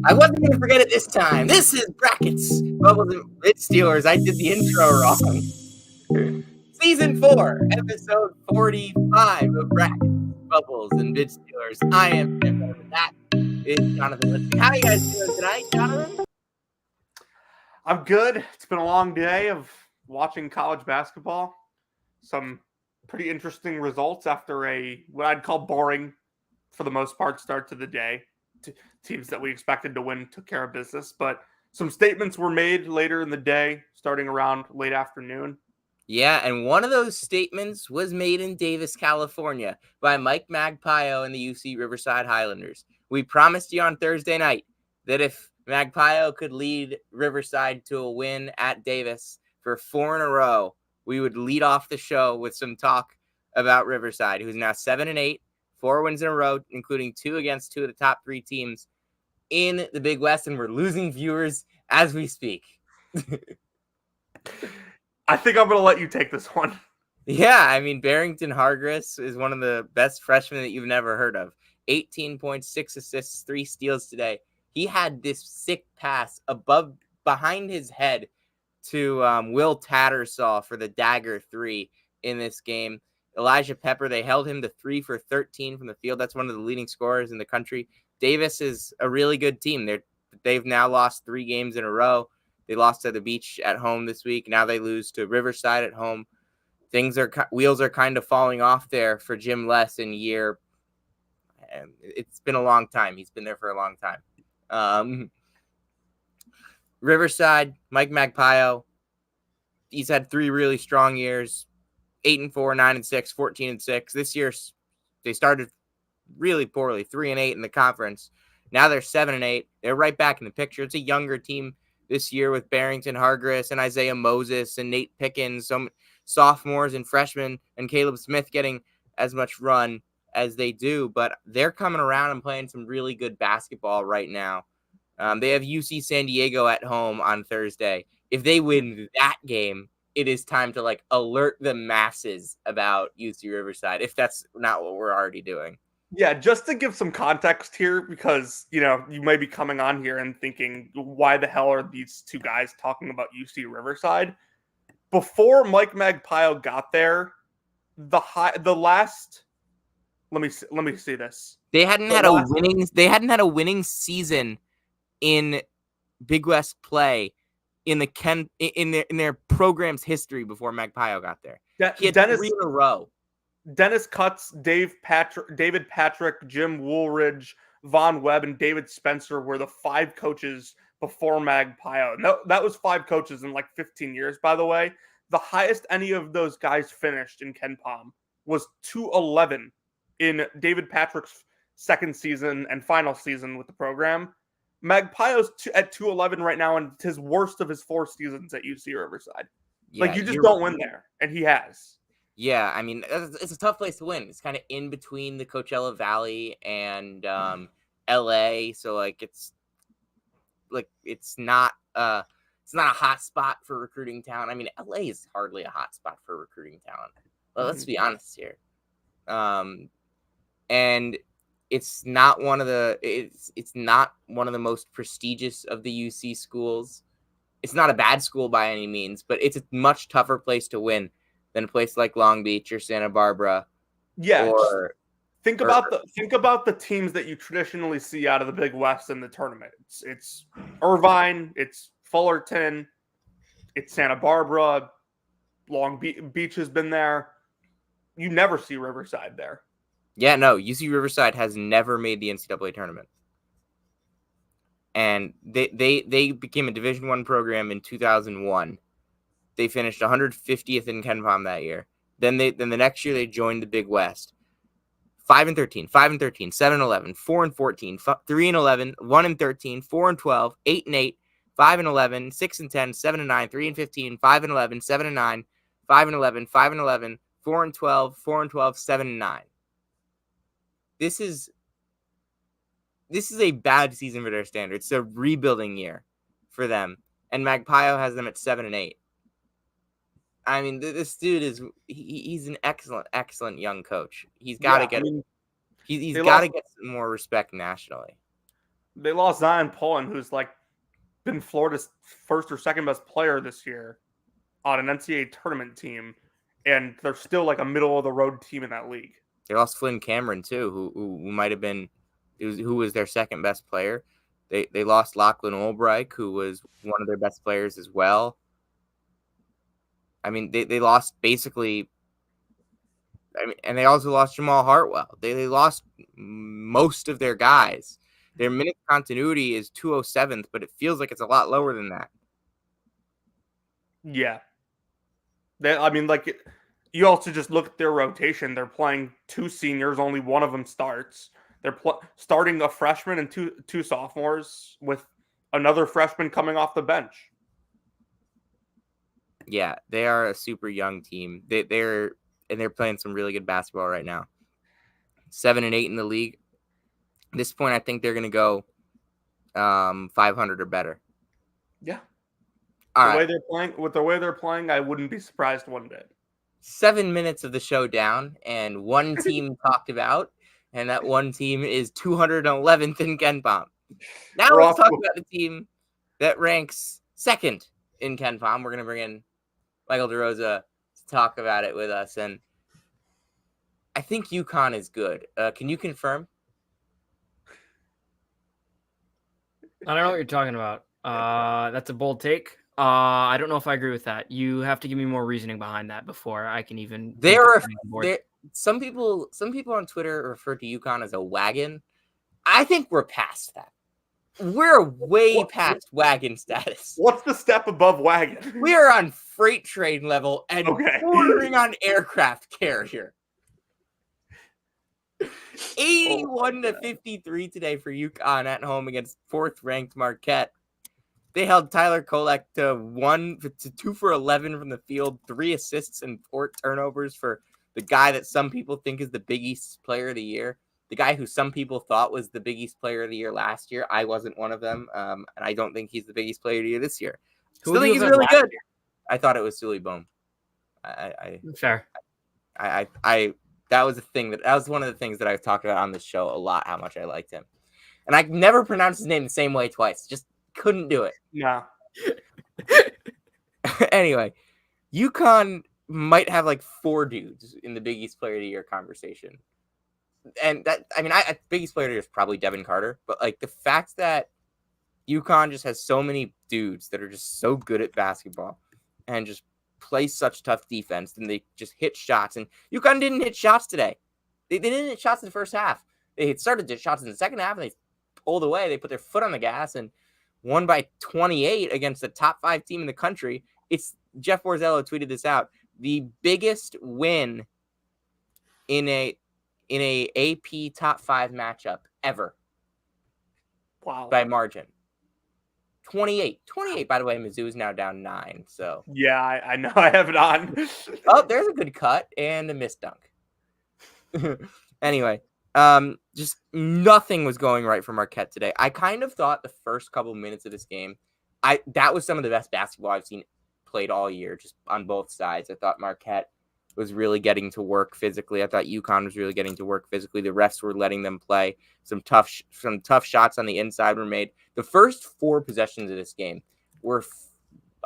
I wasn't going to forget it this time. This is Brackets, Bubbles, and Bit Stealers. I did the intro wrong. Season 4, episode 45 of Brackets, Bubbles, and Bit Stealers. I am Sam Butterman. That is Jonathan listening. How are you guys doing tonight, Jonathan? I'm good. It's been a long day of watching college basketball. Some pretty interesting results after what I'd call boring, for the most part, start to the day. Teams that we expected to win took care of business, but some statements were made later in the day, starting around late afternoon. Yeah, and one of those statements was made in Davis, California by Mike Magpio and the UC Riverside Highlanders. We promised you on Thursday night that if Magpio could lead Riverside to a win at Davis for 4 in a row, we would lead off the show with some talk about Riverside, who's now 7-8, 4 wins in a row, including 2 against 2 of the top 3 teams in the Big West, and we're losing viewers as we speak. I think I'm going to let you take this one. Yeah, I mean, Barrington Hargress is one of the best freshmen that you've never heard of. 18 points, 6 assists, 3 steals today. He had this sick pass behind his head to Will Tattersall for the dagger 3 in this game. Elijah Pepper, they held him to 3 for 13 from the field. That's one of the leading scorers in the country. Davis is a really good team. They've now lost 3 games in a row. They lost to the Beach at home this week. Now they lose to Riverside at home. Wheels are kind of falling off there for Jim Les in year. And it's been a long time. He's been there for a long time. Riverside, Mike Magpio, he's had 3 really strong years. 8-4, 9-6, 14-6. This year, they started really poorly, 3-8 in the conference. Now they're 7-8. They're right back in the picture. It's a younger team this year with Barrington Hargress and Isaiah Moses and Nate Pickens, some sophomores and freshmen, and Caleb Smith getting as much run as they do. But they're coming around and playing some really good basketball right now. They have UC San Diego at home on Thursday. If they win that game, it is time to alert the masses about UC Riverside, if that's not what we're already doing. Yeah, just to give some context here, because, you may be coming on here and thinking, why the hell are these 2 guys talking about UC Riverside? Before Mike Magpio got there, let me see this. They hadn't had a winning season in Big West play in their program's history before Magpio got there. He had 3 in a row. Dennis Cutts, David Patrick, Jim Woolridge, Von Webb, and David Spencer were the 5 coaches before Magpio. And that was 5 coaches in 15 years, by the way. The highest any of those guys finished in Ken Pom was 211 in David Patrick's second season and final season with the program. Magpio's at 211 right now, and it's his worst of his 4 seasons at UC Riverside. Yeah, you just don't win there, and he has. Yeah, I mean, it's a tough place to win. It's kind of in between the Coachella Valley and LA, so it's not a hot spot for recruiting talent. I mean, LA is hardly a hot spot for recruiting talent. Well, let's be honest here. And it's not one of the most prestigious of the UC schools. It's not a bad school by any means, but it's a much tougher place to win than a place like Long Beach or Santa Barbara. Yeah. Think about the teams that you traditionally see out of the Big West in the tournament. It's Irvine, it's Fullerton, it's Santa Barbara, Long Beach has been there. You never see Riverside there. Yeah, no, UC Riverside has never made the NCAA tournament. And they became a Division I program in 2001. They finished 150th in Ken Pom that year. Then the next year they joined the Big West. 5-13, 5-13, 7-11, 4-14, 3-11, 1-13, 4-12, 8-8, 5-11, 6-10, 7-9, 3-15, 5-11, 7-9, 5-11, 5-11, 4-12, 4-12, 7-9. This is a bad season for their standards. It's a rebuilding year for them, and Magpio has them at 7-8. I mean, this dude he's an excellent young coach. He's got to get he's got to get some more respect nationally. They lost Zion Pullen, who's like been Florida's first or second best player this year on an NCAA tournament team, and they're still like a middle of the road team in that league. They lost Flynn Cameron too, who might have been, who was their second best player. They lost Lachlan Olbrich, who was one of their best players as well. I mean, they lost basically. I mean, and they also lost Jamal Hartwell. They lost most of their guys. Their minute continuity is 207th, but it feels like it's a lot lower than that. Yeah. I mean, like, you also just look at their rotation. They're playing two seniors, only one of them starts. They're starting a freshman and two sophomores with another freshman coming off the bench. Yeah, they are a super young team. They're playing some really good basketball right now. 7-8 in the league. At this point, I think they're going to go 500 or better. Yeah. All way they're playing, with the way they're playing, I wouldn't be surprised one bit. 7 minutes of the show down, and one team talked about, and that one team is 211th in KenPom. Now let's talk about the team that ranks second in KenPom. We're going to bring in Michael DeRosa to talk about it with us, and I think UConn is good. Can you confirm? I don't know what you're talking about. That's a bold take. I don't know if I agree with that. You have to give me more reasoning behind that before I can even. Some people on Twitter refer to UConn as a wagon. I think we're past that. We're way past wagon status. What's the step above wagon? We are on freight train level and bordering on aircraft carrier. 81-53 today for UConn at home against fourth-ranked Marquette. They held Tyler Kolek to 2 for 11 from the field, 3 assists and 4 turnovers for the guy that some people think is the Big East Player of the Year. The guy who some people thought was the Big East Player of the Year last year. I wasn't one of them, and I don't think he's the Big East Player of the Year this year. Still think he's really good. I thought it was Sully Bohm. Fair. That was one of the things that I've talked about on this show a lot, how much I liked him. And I never pronounced his name the same way twice. Just couldn't do it. Yeah. Anyway, UConn might have like 4 dudes in the Big East Player of the Year conversation. And that, I mean, Big East Player of the Year is probably Devin Carter, but like the fact that UConn just has so many dudes that are just so good at basketball and just play such tough defense, and they just hit shots. And UConn didn't hit shots today. They didn't hit shots in the first half. They had started to hit shots in the second half, and they pulled away. They put their foot on the gas and won by 28 against the top 5 team in the country. It's Jeff Borzello tweeted this out. The biggest win in a AP top 5 matchup ever. Wow. By margin. 28, by the way. Mizzou is now down 9. So yeah, I know. I have it on. Oh, there's a good cut and a missed dunk. Anyway, just nothing was going right for Marquette today. I kind of thought the first couple minutes of this game, that was some of the best basketball I've seen played all year, just on both sides. I thought Marquette was really getting to work physically. I thought UConn was really getting to work physically. The refs were letting them play. Some tough shots on the inside were made. The first 4 possessions of this game were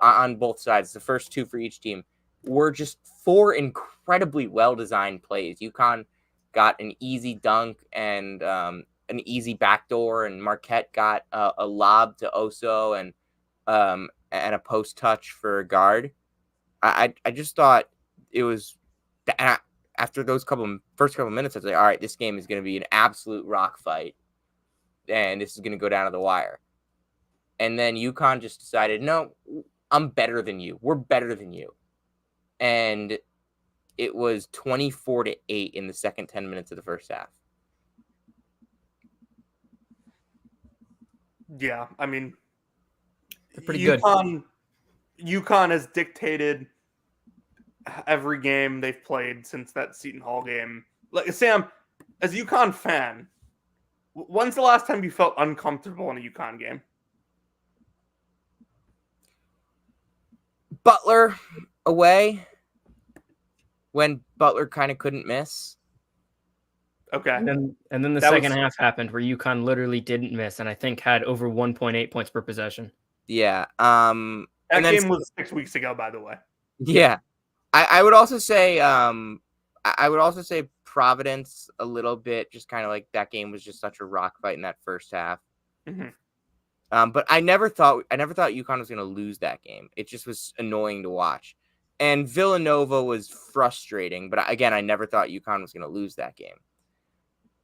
on both sides. The first 2 for each team were just 4 incredibly well-designed plays. UConn got an easy dunk and an easy backdoor, and Marquette got a lob to Oso and a post touch for a guard. I just thought it was, after those first couple minutes, I was like, all right, this game is going to be an absolute rock fight, and this is going to go down to the wire. And then UConn just decided, no, I'm better than you. We're better than you. And it was 24-8 in the second 10 minutes of the first half. Yeah, I mean, they're pretty good. UConn has dictated every game they've played since that Seton Hall game. Like, Sam, as a UConn fan, when's the last time you felt uncomfortable in a UConn game? Butler away, when Butler kind of couldn't miss. Okay. And then the That second was- half happened where UConn literally didn't miss, and I think had over 1.8 points per possession. Yeah. That and then game was 6 weeks ago, by the way. yeah. I would also say I would also say Providence a little bit, just kind of like that game was just such a rock fight in that first half. But I never thought UConn was going to lose that game. It just was annoying to watch. And Villanova was frustrating, but again, I never thought UConn was going to lose that game.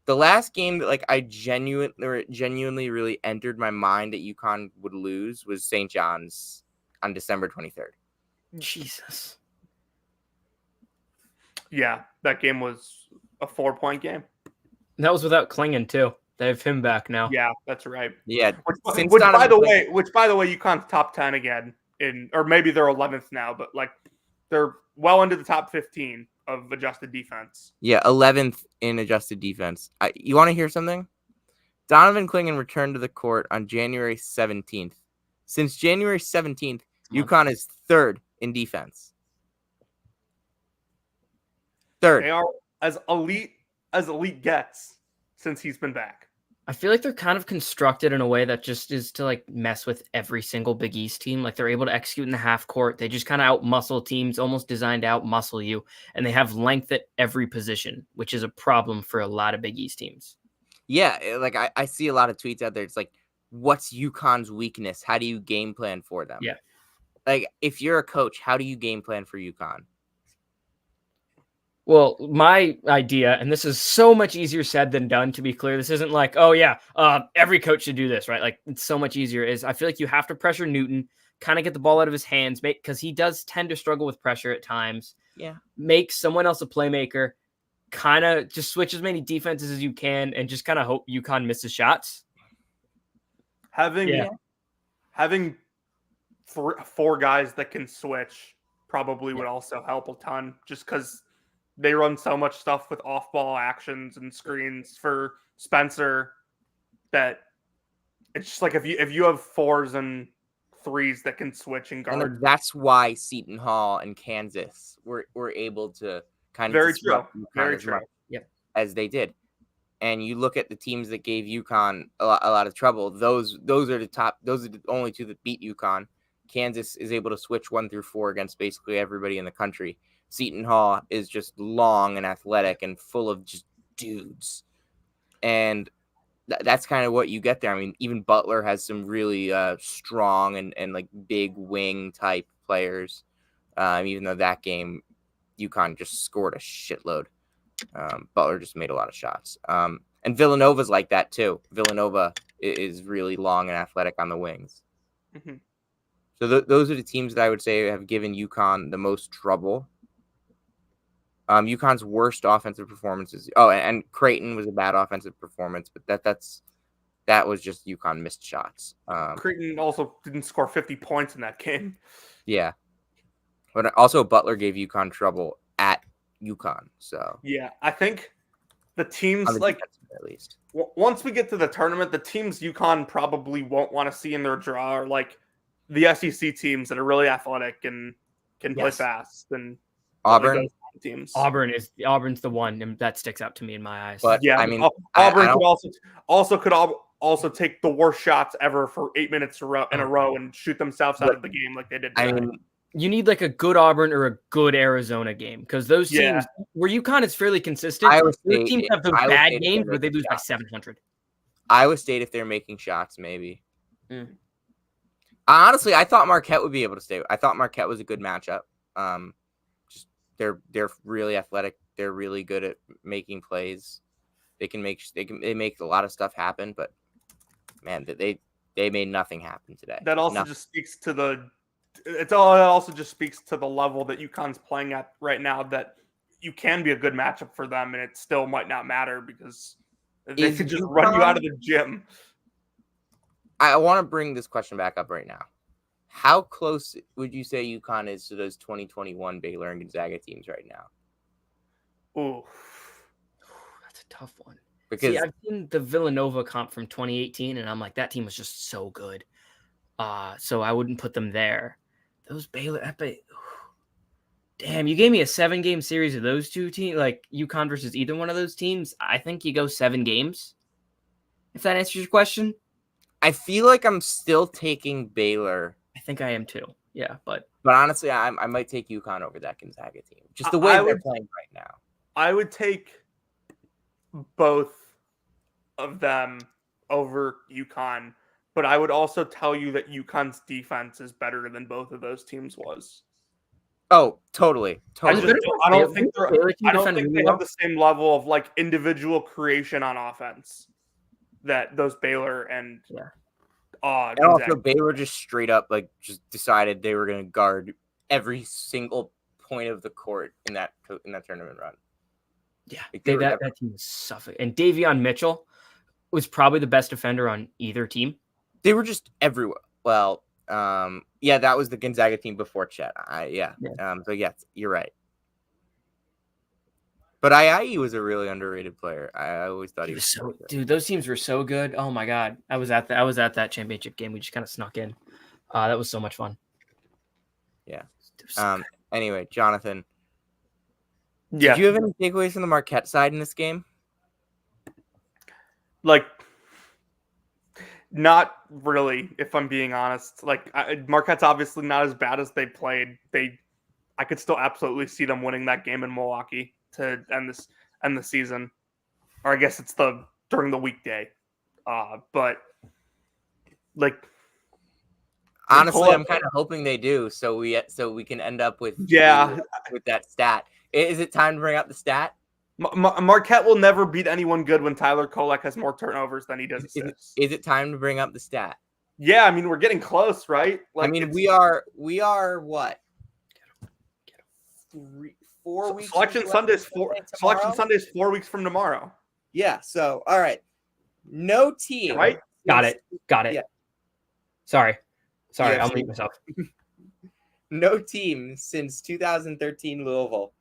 The last game that like I genuinely really entered my mind that UConn would lose was St. John's on December 23rd. Jesus. Yeah, that game was a 4-point game. That was without Klingon too. They have him back now. Yeah, that's right. Yeah. Which by the way, UConn's top 10 again or maybe they're 11th now, but like they're well into the top 15 of adjusted defense. Yeah, 11th in adjusted defense. You want to hear something? Donovan Klingon returned to the court on January 17th. Since January 17th, UConn is third in defense. Third. They are as elite gets since he's been back. I feel like they're kind of constructed in a way that just is to like mess with every single Big East team. Like they're able to execute in the half court. They just kind of out muscle teams, almost designed to out muscle you. And they have length at every position, which is a problem for a lot of Big East teams. Yeah, like I see a lot of tweets out there. It's like, what's UConn's weakness? How do you game plan for them? Yeah. Like if you're a coach, how do you game plan for UConn? Well, my idea, and this is so much easier said than done, to be clear. This isn't like, oh, yeah, every coach should do this, right? Like, it's so much easier. Is I feel like you have to pressure Newton, kind of get the ball out of his hands, because he does tend to struggle with pressure at times. Yeah. Make someone else a playmaker, kind of just switch as many defenses as you can, and just kind of hope UConn misses shots. Having 4 guys that can switch probably would also help a ton, just because they run so much stuff with off-ball actions and screens for Spencer that it's just like if you have 4s and 3s that can switch and guard. And that's why Seton Hall and Kansas were able to kind of very true. As they did. And you look at the teams that gave UConn a lot of trouble. Those are the top. Those are the only 2 that beat UConn. Kansas is able to switch 1 through 4 against basically everybody in the country. Seton Hall is just long and athletic and full of just dudes. And that's kind of what you get there. I mean, even Butler has some really strong and like big wing type players. Even though that game, UConn just scored a shitload. Butler just made a lot of shots. And Villanova's like that too. Villanova is really long and athletic on the wings. Mm-hmm. So those are the teams that I would say have given UConn the most trouble. UConn's worst offensive performances. Oh, and Creighton was a bad offensive performance, but that was just UConn missed shots. Creighton also didn't score 50 points in that game. Yeah, but also Butler gave UConn trouble at UConn. So yeah, I think the teams like at least once we get to the tournament, the teams UConn probably won't want to see in their draw are like the SEC teams that are really athletic and can play fast and Auburn. Teams. Auburn's the one that sticks out to me in my eyes. But yeah, I mean, Auburn could also take the worst shots ever for 8 minutes in a row and shoot themselves out of the game like they did today. I mean, you need like a good Auburn or a good Arizona game because those teams where UConn is fairly consistent. Those teams have those bad games where they lose by 700. Iowa State, if they're making shots, maybe. Honestly, I thought Marquette would be able to stay. I thought Marquette was a good matchup. They're really athletic. They're really good at making plays. They make a lot of stuff happen, but man, they made nothing happen today. That also just speaks to it also just speaks to the level that UConn's playing at right now, that you can be a good matchup for them and it still might not matter because they could just run you out of the gym. I want to bring this question back up right now. How close would you say UConn is to those 2021 Baylor and Gonzaga teams right now? Ooh, that's a tough one. Because I've seen the Villanova comp from 2018, and I'm like, that team was just so good. So I wouldn't put them there. Those Baylor, Damn, you gave me a 7-game series of those two teams, like UConn versus either one of those teams. I think you go 7 games. If that answers your question. I feel like I'm still taking Baylor. I think I am too. Yeah, but honestly, I might take UConn over that Gonzaga team. Just the way they're playing right now. I would take both of them over UConn, but I would also tell you that UConn's defense is better than both of those teams was. Oh, totally. I don't think they have the same level of like individual creation on offense that those Baylor and and also Baylor just straight up like just decided they were going to guard every single point of the court in that tournament run. Yeah, that team was suffocating. And Davion Mitchell was probably the best defender on either team. They were just everywhere. Well, that was the Gonzaga team before Chet. So yes, you're right. But IIE was a really underrated player. I always thought he was so good. Dude, those teams were so good. Oh my god, I was at that championship game. We just kind of snuck in. That was so much fun. Yeah. Anyway, Jonathan. Yeah. Did you have any takeaways from the Marquette side in this game? Like, not really, if I'm being honest. Like, Marquette's obviously not as bad as they played. I could still absolutely see them winning that game in Milwaukee to end the season, or I guess it's during the weekday. But like, honestly, I'm kind of hoping they do, so we can end up with that stat. Is it time to bring out the stat? Marquette will never beat anyone good when Tyler Kolek has more turnovers than he does assists. Is it time to bring up the stat? Yeah, I mean, we're getting close, right? Like, I mean, we are what? 4 weeks. Selection Sunday's 4 weeks from tomorrow. Yeah. So, all right. No team. Right. Got it. Yeah. Sorry. Yeah, I'll mute myself. No team since 2013 Louisville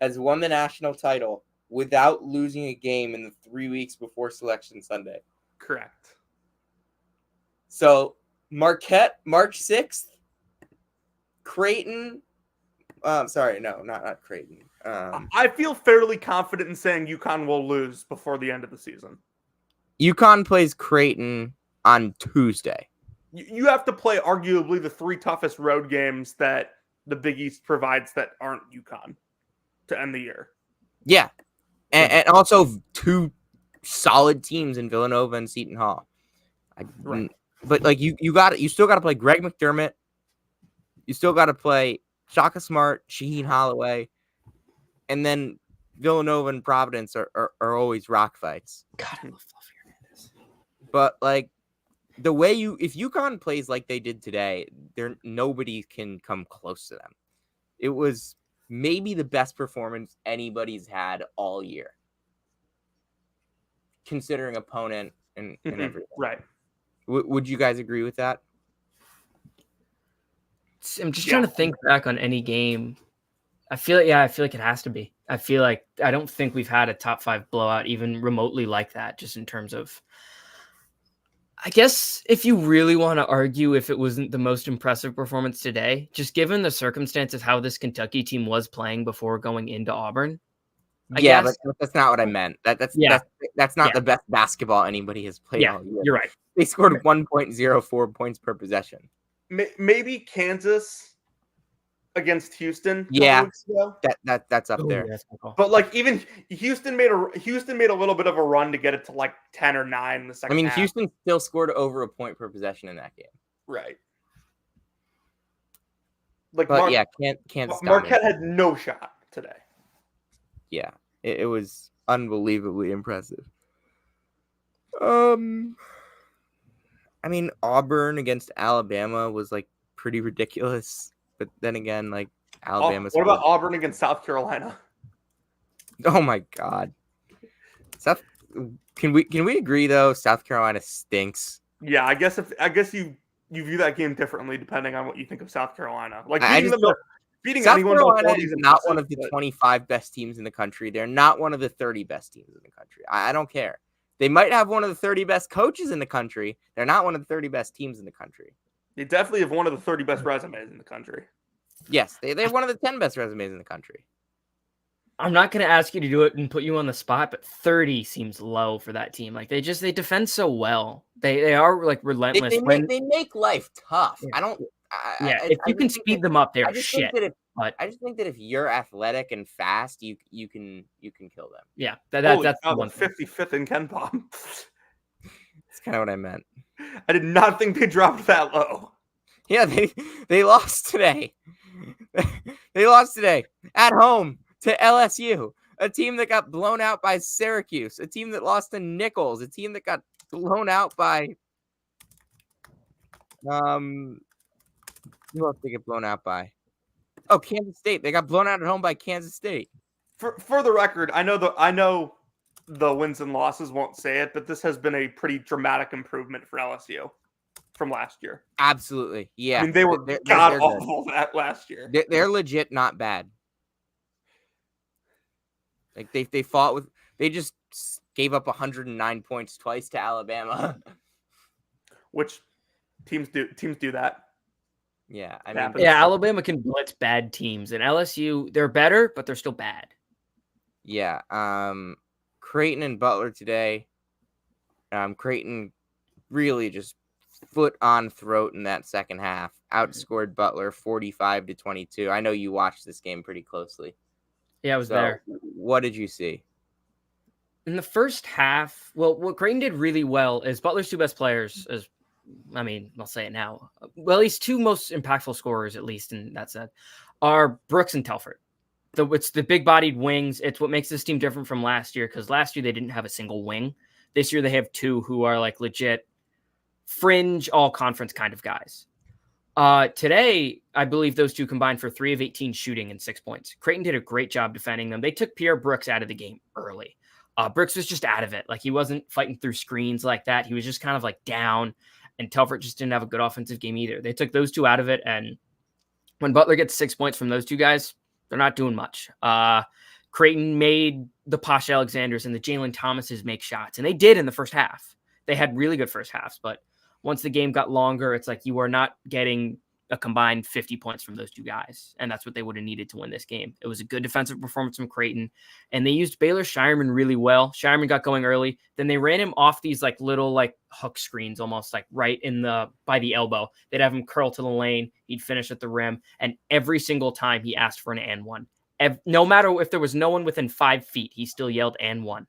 has won the national title without losing a game in the 3 weeks before Selection Sunday. Correct. So Marquette, March 6th. Creighton. Sorry, no, not Creighton. I feel fairly confident in saying UConn will lose before the end of the season. UConn plays Creighton on Tuesday. You have to play arguably the 3 toughest road games that the Big East provides that aren't UConn to end the year. Yeah. And also 2 solid teams in Villanova and Seton Hall. Right. But like you still got to play Greg McDermott. You still got to play Shaka Smart, Shaheen Holloway, and then Villanova and Providence are always rock fights. God, I love Fluffy Hernandez. But like the way if UConn plays like they did today, nobody can come close to them. It was maybe the best performance anybody's had all year, considering opponent and everything. Right. Would you guys agree with that? I'm just trying to think back on any game. I feel like it has to be. I feel like I don't think we've had a top 5 blowout even remotely like that, just in terms of, I guess if you really want to argue if it wasn't the most impressive performance today, just given the circumstances how this Kentucky team was playing before going into Auburn. But that's not what I meant. That's not the best basketball anybody has played all year. You're right. They scored 1.04 points per possession. Maybe Kansas against Houston. Yeah, weeks ago. That's up there. Cool. But like even Houston made a little bit of a run to get it to like 10 or 9 in the second. I mean, half. Houston still scored over a point per possession in that game. Right. Like, Kansas. Marquette had no shot today. Yeah, it was unbelievably impressive. I mean, Auburn against Alabama was like pretty ridiculous, but then again, like Alabama. What about Auburn against South Carolina? Oh my God, Can we agree though? South Carolina stinks. Yeah, I guess you view that game differently depending on what you think of South Carolina. Like beating South anyone Carolina is not one of the 25 best teams in the country. They're not one of the 30 best teams in the country. I don't care. They might have one of the 30 best coaches in the country. They're not one of the 30 best teams in the country. They definitely have one of the 30 best resumes in the country. Yes, they're one of the 10 best resumes in the country. I'm not going to ask you to do it and put you on the spot, but 30 seems low for that team. Like they defend so well. They are like relentless. They make life tough. Yeah. I don't. If I you can just think speed that, them up, they're I just think shit. that if But I just think that if you're athletic and fast, you can kill them. yeah, Holy that's cow, the one thing. 55th in Ken Palm. That's kind of what I meant. I did not think they dropped that low. Yeah, they lost today. They lost today at home to LSU, a team that got blown out by Syracuse, a team that lost to Nichols, a team that got blown out by who else did they get blown out by? Oh, Kansas State. They got blown out at home by Kansas State. For the record, I know the wins and losses won't say it, but this has been a pretty dramatic improvement for LSU from last year. Absolutely, yeah. I mean, they were god awful that last year. They're legit not bad. Like they fought with. They just gave up 109 points twice to Alabama. Which teams do that. Yeah, I mean, yeah, Alabama can blitz bad teams, and LSU they're better, but they're still bad. Yeah, Creighton and Butler today. Creighton really just foot on throat in that second half. Outscored Butler 45-22. I know you watched this game pretty closely. Yeah, I was there. What did you see? In the first half, well, what Creighton did really well is Butler's two best players, I'll say it now. Well, at least two most impactful scorers, at least in that set, are Brooks and Telford. It's the big-bodied wings. It's what makes this team different from last year, because last year they didn't have a single wing. This year they have two who are like legit fringe all-conference kind of guys. Today, I believe those two combined for 3 of 18 shooting and 6 points. Creighton did a great job defending them. They took Pierre Brooks out of the game early. Brooks was just out of it. Like he wasn't fighting through screens like that. He was just kind of like down, and Telford just didn't have a good offensive game either. They took those two out of it, and when Butler gets 6 points from those two guys, they're not doing much. Creighton made the Posh Alexanders and the Jalen Thomases make shots, and they did in the first half. They had really good first halves, but once the game got longer, it's like you are not getting a combined 50 points from those two guys, and that's what they would have needed to win this game. It was a good defensive performance from Creighton, and they used Baylor Shireman really well. Shireman got going early, then they ran him off these like little like hook screens, almost like right by the elbow. They'd have him curl to the lane, he'd finish at the rim, and every single time he asked for an and one. No matter if there was no one within 5 feet, he still yelled and one.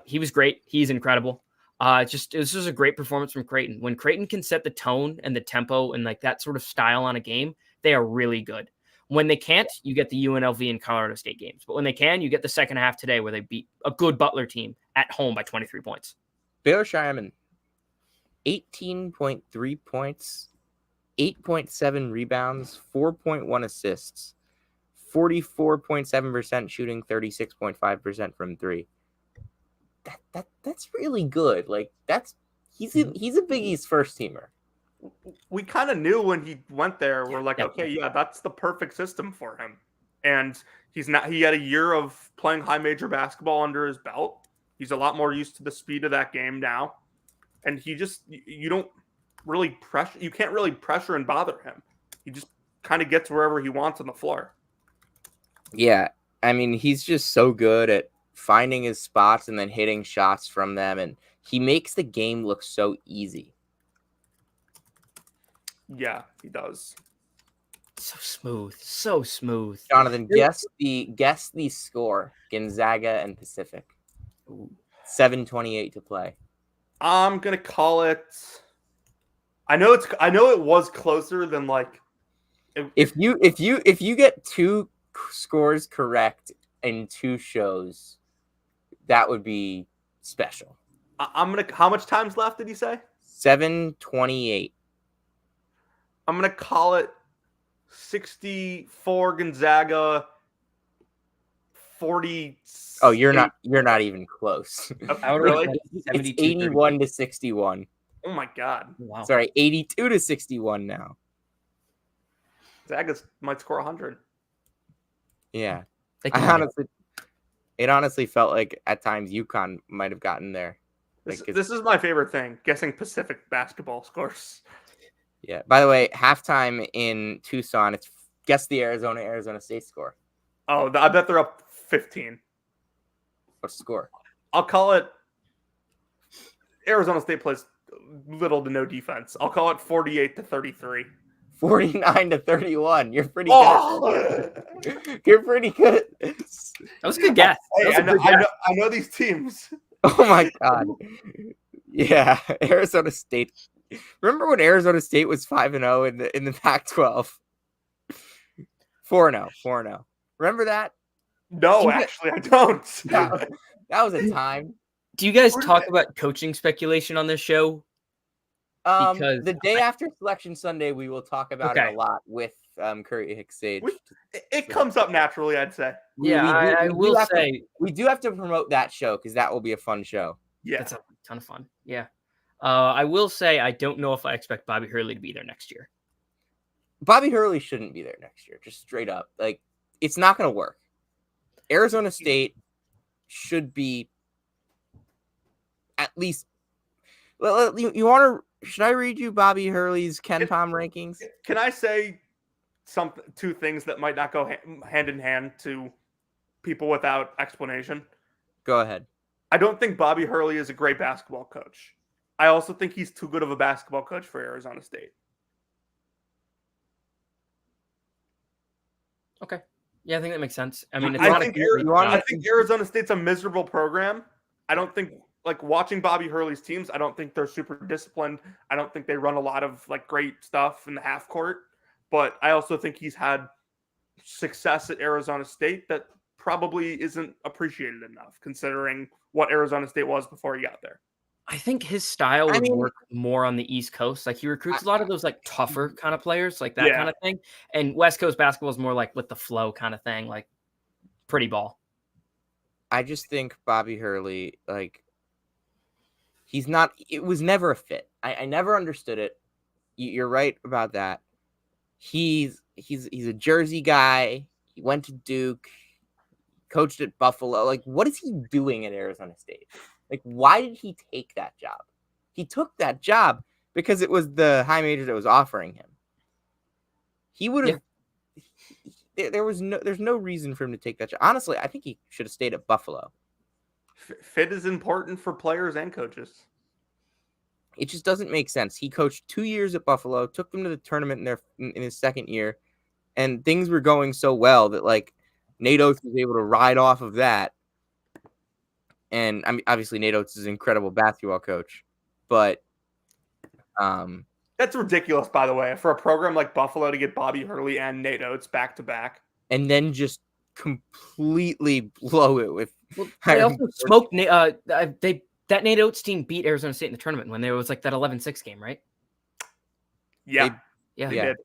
He was great. He's incredible. It was just a great performance from Creighton. When Creighton can set the tone and the tempo and like that sort of style on a game, they are really good. When they can't, you get the UNLV and Colorado State games. But when they can, you get the second half today where they beat a good Butler team at home by 23 points. Baylor Shireman, 18.3 points, 8.7 rebounds, 4.1 assists, 44.7% shooting, 36.5% from three. That's really good. Like he's a Big East first teamer. We kind of knew when he went there. We're like, okay, yeah, that's the perfect system for him. And he had a year of playing high major basketball under his belt. He's a lot more used to the speed of that game now. And you don't really pressure. You can't really pressure and bother him. He just kind of gets wherever he wants on the floor. Yeah, I mean, he's just so good at finding his spots and then hitting shots from them, and he makes the game look so easy. Yeah, he does. So smooth. Jonathan, guess the score. Gonzaga and Pacific. 7:28 to play. I'm gonna call it. I know it was closer than like. If you get two scores correct in two shows, that would be special. How much time's left did he say? 7:28. I'm gonna call it 64 Gonzaga, 40. Oh, you're not even close. Really? It's 81-61. Oh my god! Wow. Sorry, 82-61 now. Gonzaga might score 100. Yeah, it honestly felt like at times UConn might have gotten there. This is my favorite thing: guessing Pacific basketball scores. Yeah. By the way, halftime in Tucson, it's Guess the Arizona State score. Oh, I bet they're up 15. What's the score? I'll call it. Arizona State plays little to no defense. I'll call it 48-33. 49-31. You're pretty good. good. You're pretty good. That was a good guess. Hey, I know these teams. Oh my god. Yeah, Arizona State. Remember when Arizona State was 5-0 in the Pac-12? 4-0. Remember that? No, actually, I don't. That was a time. Do you guys talk about coaching speculation on this show? Because the day after Selection Sunday, we will talk about it a lot with Curry Hicksage. It comes up naturally, I'd say. Yeah, I will say we do have to promote that show because that will be a fun show. Yeah, that's a ton of fun. Yeah, I will say I don't know if I expect Bobby Hurley to be there next year. Bobby Hurley shouldn't be there next year. Just straight up, like it's not going to work. Arizona State should be at least. Well, you want to? Should I read you Bobby Hurley's KenPom rankings? Can I say two things that might not go hand in hand to people without explanation? Go ahead. I don't think Bobby Hurley is a great basketball coach. I also think he's too good of a basketball coach for Arizona State. Okay. Yeah, I think that makes sense. I mean, I think Arizona State's a miserable program. I don't think, like, watching Bobby Hurley's teams, I don't think they're super disciplined. I don't think they run a lot of, like, great stuff in the half court. But I also think he's had success at Arizona State that probably isn't appreciated enough, considering what Arizona State was before he got there. I think his style would work more on the East Coast. Like, he recruits a lot of those, like, tougher kind of players, like that kind of thing. And West Coast basketball is more like with the flow kind of thing, like pretty ball. I just think Bobby Hurley, like, he's not. It was never a fit. I never understood it. You're right about that. He's a Jersey guy. He went to Duke, coached at Buffalo. Like, what is he doing at Arizona State? Like, why did he take that job? He took that job because it was the high major that was offering him. He would have. Yeah. There's no reason for him to take that job. Honestly, I think he should have stayed at Buffalo. Fit is important for players and coaches. It just doesn't make sense. He coached 2 years at Buffalo, took them to the tournament in his second year, and things were going so well that, like, Nate Oates was able to ride off of that. And I mean, obviously, Nate Oates is an incredible basketball coach, but that's ridiculous, by the way, for a program like Buffalo to get Bobby Hurley and Nate Oates back to back, and then just completely blow it with. They also smoked. That Nate Oates team beat Arizona State in the tournament when there was like that 11-6 game, right? Yeah, they did.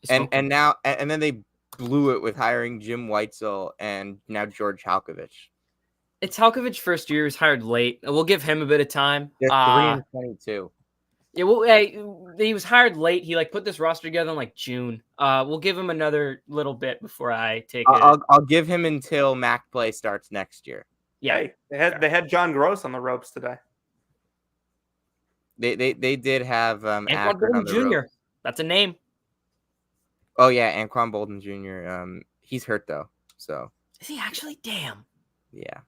And now then they blew it with hiring Jim Weitzel and now George Halkovich. It's Halkovich's first year. He was hired late. We'll give him a bit of time. They're 3-22. Yeah, well, he was hired late. He put this roster together in June. We'll give him another little bit before I take it. I'll give him until MAC play starts next year. Yeah, hey, they had John Gross on the ropes today. They did have Anquan Bolden Jr. Ropes. That's a name. Oh yeah, Anquan Bolden Jr. He's hurt though. So is he actually? Damn. Yeah.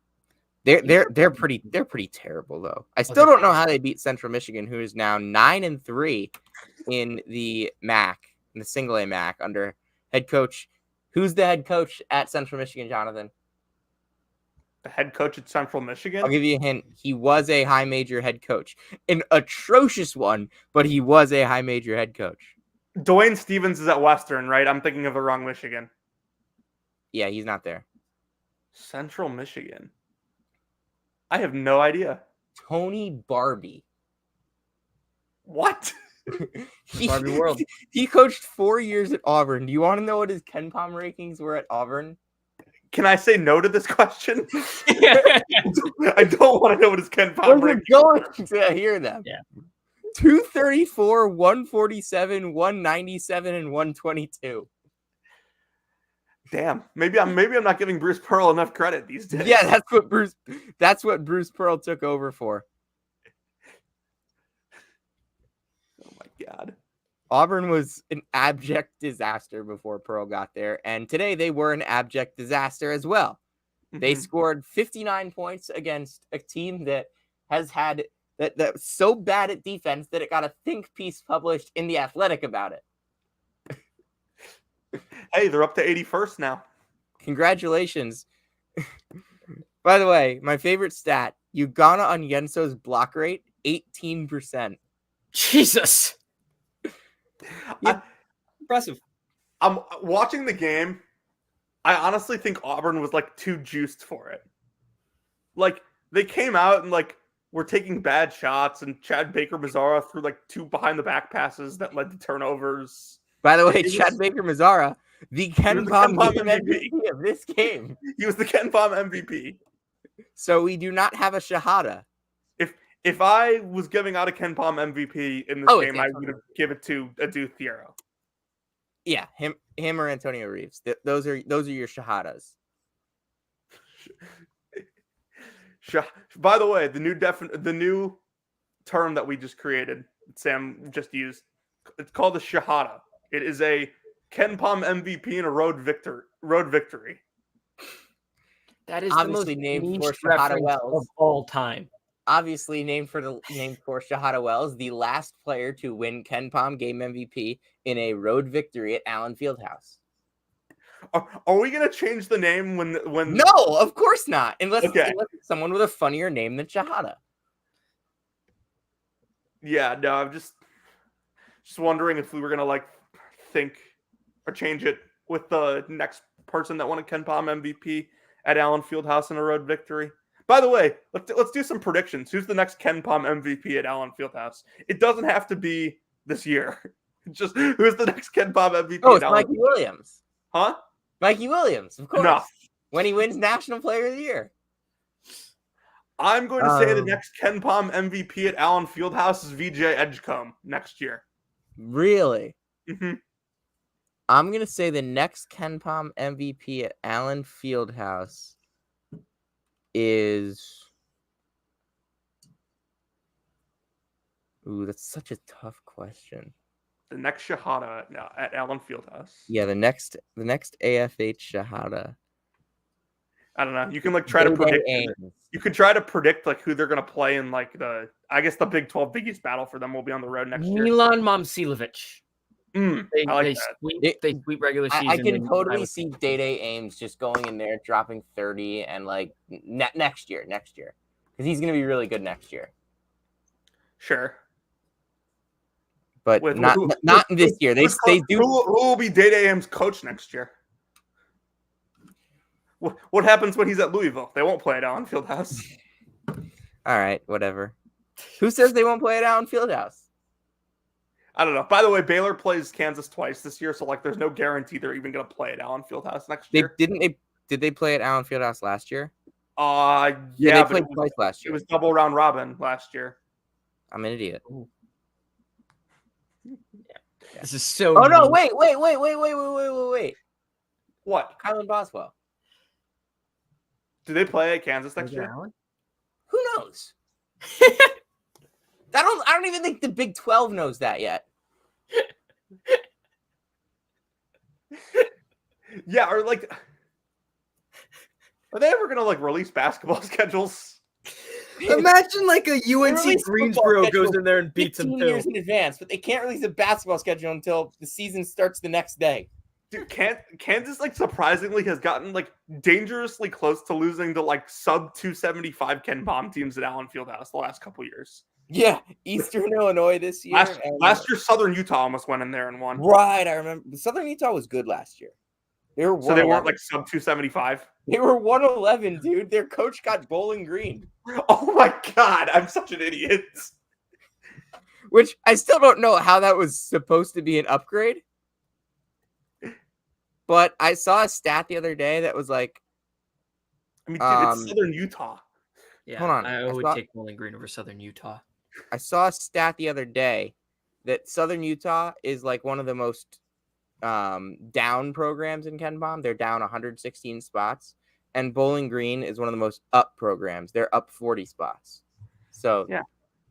They're pretty terrible though. I still don't know how they beat Central Michigan, who is now 9-3 in the MAC, in the single A MAC under head coach. Who's the head coach at Central Michigan, Jonathan? The head coach at Central Michigan? I'll give you a hint. He was a high major head coach, an atrocious one, but he was a high major head coach. Dwayne Stevens is at Western, right? I'm thinking of the wrong Michigan. Yeah, he's not there. Central Michigan. I have no idea. Tony Barbie. What? Barbie World. He coached 4 years at Auburn. Do you want to know what his KenPom rankings were at Auburn? Can I say no to this question? I don't want to know what his KenPom rankings are. Going to hear them. Yeah. 234, 147, 197, and 122. Damn, maybe I'm not giving Bruce Pearl enough credit these days. Yeah, that's what Bruce Pearl took over for. Oh my god. Auburn was an abject disaster before Pearl got there, and today they were an abject disaster as well. They scored 59 points against a team that has had that so bad at defense that it got a think piece published in The Athletic about it. Hey, they're up to 81st now. Congratulations. By the way, my favorite stat, Ugana on Yenso's block rate, 18%. Jesus. Impressive. I'm watching the game. I honestly think Auburn was like too juiced for it. Like they came out and like were taking bad shots, and Chad Baker-Mazara threw like 2 behind the back passes that led to turnovers. By the way, Chad Baker-Mazara, the Ken Palm MVP of this game. He was the Ken Palm MVP. So we do not have a Shahada. If I was giving out a Ken Palm MVP in this game, I would give it to Adu Thiero. Yeah, him or Antonio Reeves. Those are your Shahadas. By the way, the new term that we just created, Sam just used, it's called a Shahada. It is a Ken Palm MVP and a road victory. That is obviously the most named for Shahada Wells of all time. Obviously named for Shahada Wells, the last player to win Ken Palm game MVP in a road victory at Allen Fieldhouse. Are we gonna change the name when? No, of course not. Unless it's someone with a funnier name than Shahada. Yeah, no, I'm just wondering if we were gonna like think or change it with the next person that won a Ken Palm MVP at Allen Fieldhouse in a road victory. By the way, let's do some predictions. Who's the next Ken Palm MVP at Allen Fieldhouse? It doesn't have to be this year. Just who's the next Ken Palm MVP? Oh, it's Mikey Williams. Huh? Mikey Williams, of course. No. When he wins National Player of the Year. I'm going to say the next Ken Palm MVP at Allen Fieldhouse is VJ Edgecombe next year. Really? Mm-hmm. I'm going to say the next Ken Palm MVP at Allen Fieldhouse is... Ooh, that's such a tough question. The next Shahada at Allen Fieldhouse. Yeah, the next AFH Shahada. I don't know. You can like try to predict. You could try to predict like who they're going to play in like the Big 12 Big East battle for them will be on the road next year. Milan Momcilovic. I like that. They sweep regular season. I can totally see Day Ames just going in there, dropping 30, and like next year, because he's going to be really good next year. Sure, but not this year. They do. Who will be Day Ames' coach next year? What happens when he's at Louisville? They won't play at Allen Fieldhouse. All right, whatever. Who says they won't play at Allen Fieldhouse? I don't know. By the way, Baylor plays Kansas twice this year, so like, there's no guarantee they're even going to play at Allen Fieldhouse next year. Did they play at Allen Fieldhouse last year? Yeah, they played twice last year. It was double round robin last year. I'm an idiot. Yeah. This is so. Oh no! Wait! What? Kylan Boswell. Do they play at Kansas next year? Who knows? I don't even think the Big 12 knows that yet. Yeah, or like, are they ever gonna like release basketball schedules? Imagine like a UNC Greensboro goes in there and beats them 15 years in advance, but they can't release a basketball schedule until the season starts the next day. Dude, Kansas like surprisingly has gotten like dangerously close to losing to like sub 275 Ken Palm teams at Allen Fieldhouse the last couple years. Yeah, Eastern Illinois this year. Last year, Southern Utah almost went in there and won. Right, I remember. Southern Utah was good last year. They weren't like sub 275. They were 111, dude. Their coach got Bowling Green. Oh my god, I'm such an idiot. Which I still don't know how that was supposed to be an upgrade. But I saw a stat the other day that was like, I mean, dude, it's Southern Utah. Yeah, hold on. I would take Bowling Green over Southern Utah. I saw a stat the other day that Southern Utah is like one of the most down programs in Ken Palm. They're down 116 spots, and Bowling Green is one of the most up programs. They're up 40 spots. So yeah,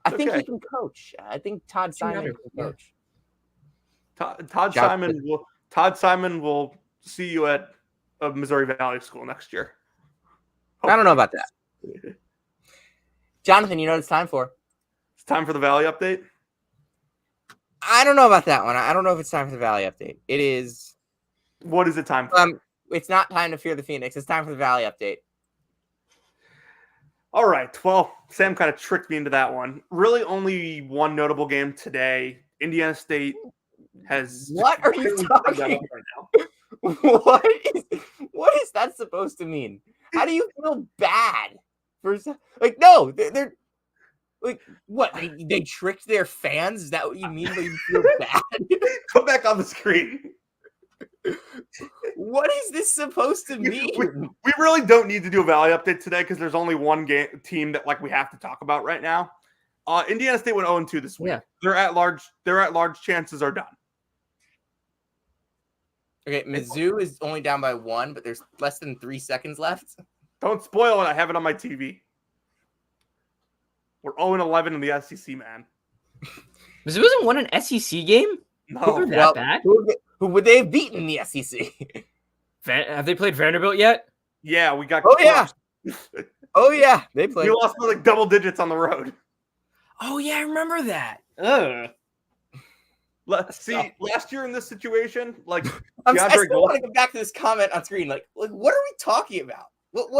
I think he can coach. I think Todd Simon can coach. Todd Simon will see you at a Missouri Valley school next year. I don't know about that. Jonathan, you know what it's time for? It's time for the Valley update. I don't know about that one. I don't know if it's time for the Valley update. It is. What is it time for? It's not time to fear the Phoenix. It's time for the Valley update. All right. Well, Sam kind of tricked me into that one. Really, only one notable game today. Indiana State has. What are you talking about? What is that supposed to mean? How do you feel bad for no? They're like what? They tricked their fans. Is that what you mean by you feel bad? Come back on the screen. What is this supposed to mean? We really don't need to do a Valley update today because there's only one team that we have to talk about right now. Indiana State went 0-2 this week. Yeah. They're at large. Chances are done. Okay, Mizzou is only down by 1, but there's less than 3 seconds left. Don't spoil it. I have it on my TV. We're 0-11 in the SEC, man. Mizzou hasn't won an SEC game? No. That bad? Who would they have beaten in the SEC? Have they played Vanderbilt yet? Yeah, we got. Oh, yeah. They played. We lost by double digits on the road. Oh, yeah, I remember that. See, last year in this situation, I still want to go back to this comment on screen. Like what are we talking about?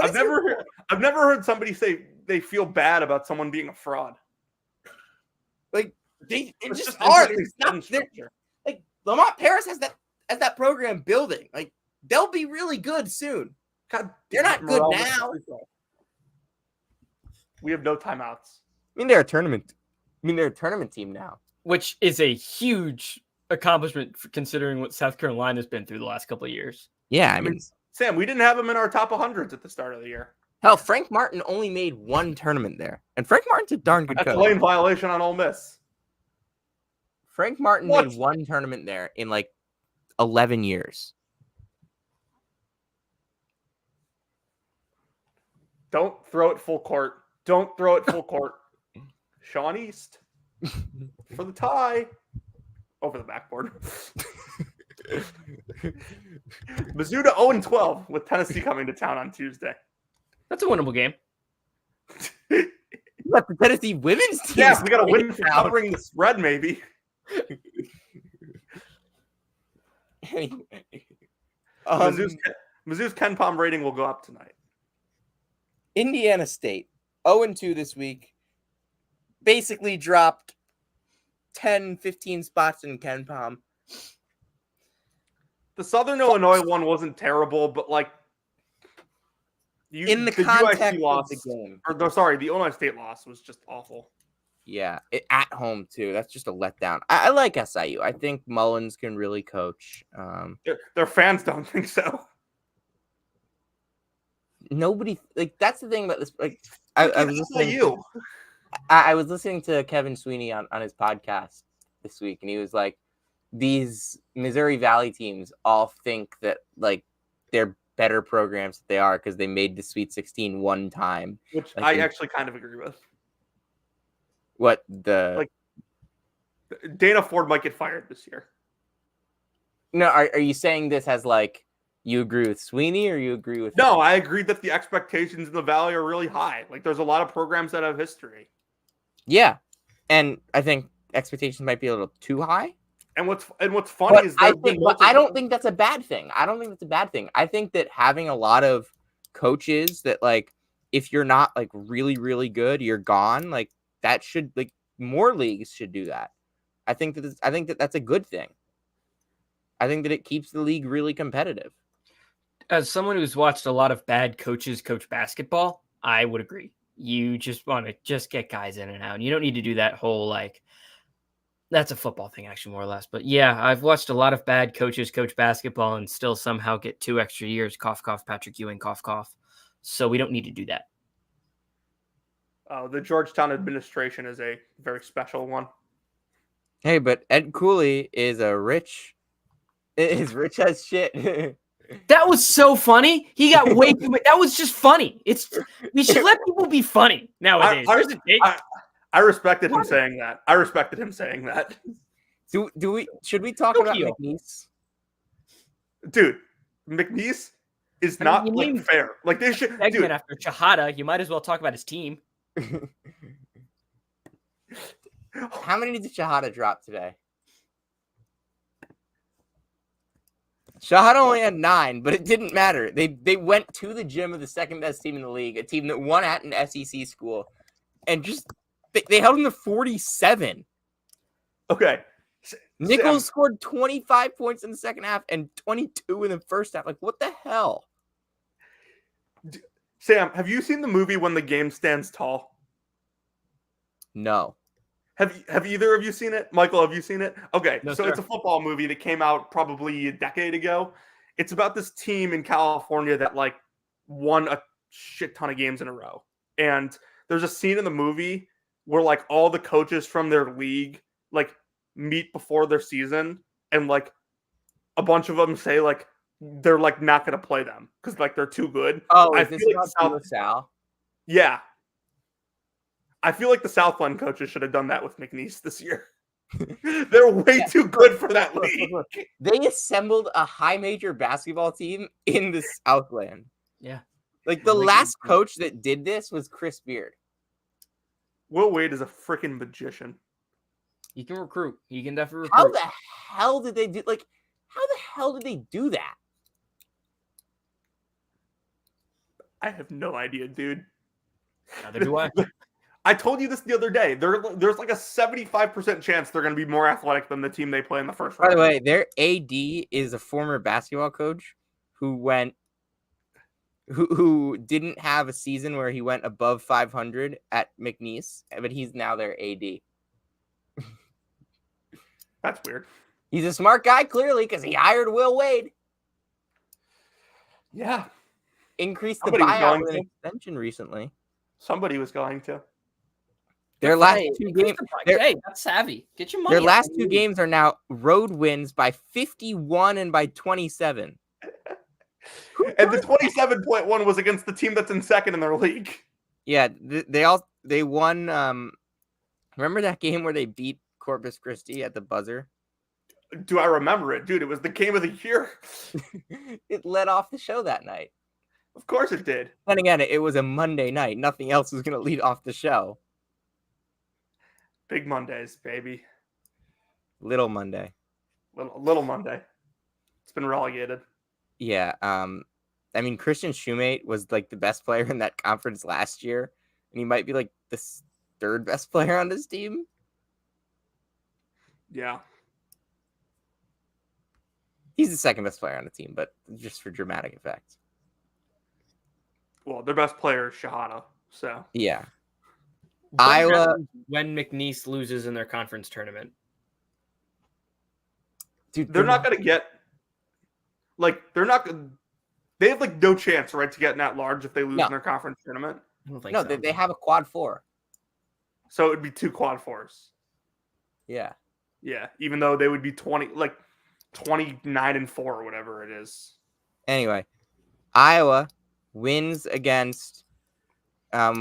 I've never heard somebody say they feel bad about someone being a fraud. They just are. Lamont Paris has that program building. They'll be really good soon. God, they're not good now. We have no timeouts. They're a tournament team now, which is a huge accomplishment considering what South Carolina's been through the last couple of years. Yeah, Sam, we didn't have him in our top 100s at the start of the year. Hell, Frank Martin only made 1 tournament there, and Frank Martin's a darn good coach. That's a lane violation on Ole Miss. Frank Martin made 1 tournament there in 11 years. Don't throw it full court. Sean East for the tie over the backboard. Mizzou to 0-12 with Tennessee coming to town on Tuesday. That's a winnable game. What, the Tennessee women's team? Yeah, we got to win for covering the spread, maybe. Anyway, Mizzou's Ken Pom rating will go up tonight. Indiana State 0-2 this week. Basically dropped 10, 15 spots in Ken Pom. The Southern Illinois one wasn't terrible, but in the context of the game. The Illinois State loss was just awful. Yeah, at home too. That's just a letdown. I like SIU. I think Mullins can really coach. Their fans don't think so. Nobody that's the thing about this. I was listening. I was listening to Kevin Sweeney on his podcast this week, and he was like, "These Missouri Valley teams all think that they're better programs than they are because they made the Sweet 16 one time." Which I actually kind of agree with. What Dana Ford might get fired this year. No, are you saying this as you agree with Sweeney or you agree with? No, I agree that the expectations in the Valley are really high. There's a lot of programs that have history. Yeah, and I think expectations might be a little too high. And what's funny is I don't think that's a bad thing. I think that having a lot of coaches that if you're not really, really good, you're gone. That should more leagues should do that. I think that that's a good thing. I think that it keeps the league really competitive. As someone who's watched a lot of bad coaches coach basketball, I would agree. You just want to get guys in and out. And you don't need to do that whole that's a football thing, actually, more or less. But yeah, I've watched a lot of bad coaches coach basketball and still somehow get 2 extra years. Cough, cough, Patrick Ewing, cough, cough. So we don't need to do that. The Georgetown administration is a very special one. Hey, but Ed Cooley is rich as shit. That was so funny. He got way too much. That was just funny. We should let people be funny nowadays. I respected him saying that. Should we talk about Tokyo. McNeese? Dude, McNeese is I mean, not you like named fair. Like they should. Segment Dude, after Shahada, you might as well talk about his team. How many did Shahada drop today? Shahada only had 9, but it didn't matter. They went to the gym of the second best team in the league, a team that won at an SEC school, and just they held him to 47. okay. Nichols scored 25 points in the second half and 22 in the first half. Like, what the hell? Sam, have you seen the movie When the Game Stands Tall? No. Have either of you seen it? Michael, have you seen it? Okay, No, so sir. it's a football movie that came out probably a decade ago. It's about this team in California that like won a shit ton of games in a row. And there's a scene in the movie where like all the coaches from their league like meet before their season, and like a bunch of them say like they're like not going to play them because like they're too good. Oh, I is this feel like about Sal? Yeah. I feel like the Southland coaches should have done that with McNeese this year. They're way too good for that league. They assembled a high major basketball team in the Southland. Yeah. Like the last coach that did this was Chris Beard. Will Wade is a freaking magician. You can recruit. You can definitely recruit. How the hell did they do? Like, how the hell did they do that? I have no idea, dude. Neither do I. I told you this the other day. There's like a 75% chance they're going to be more athletic than the team they play in the first round. By the way, their AD is a former basketball coach who didn't have a season where he went above 500 at McNeese, but he's now their AD. That's weird. He's a smart guy, clearly, because he hired Will Wade. Yeah. Increased the Somebody was buyout going with an to. extension recently. Somebody was going to. Their last two games, Hey, that's savvy. Get your money. their last two games are now road wins by 51 and by 27. And the 27.1 was against the team that's in second in their league. Yeah, they won. Remember that game where they beat Corpus Christi at the buzzer? Do I remember it? Dude, it was the game of the year. It led off the show that night. Of course it did. And again, it was a Monday night. Nothing else was going to lead off the show. Big Mondays, baby. Little Monday. Little Monday. It's been relegated. Yeah. I mean, Christian Shoemate was like the best player in that conference last year, and he might be like the third best player on this team. Yeah. He's the second best player on the team, but just for dramatic effect. Well, their best player is Shahada. So Yeah. What Iowa- happens when McNeese loses in their conference tournament? Dude, they're not going to get they have like no chance, right, to get in at large if they lose No. in their conference tournament. I don't think No, so. they have a quad 4. So it would be 2 quad 4s. Yeah. Yeah, even though they would be 29-4 or whatever it is. Anyway, Iowa wins against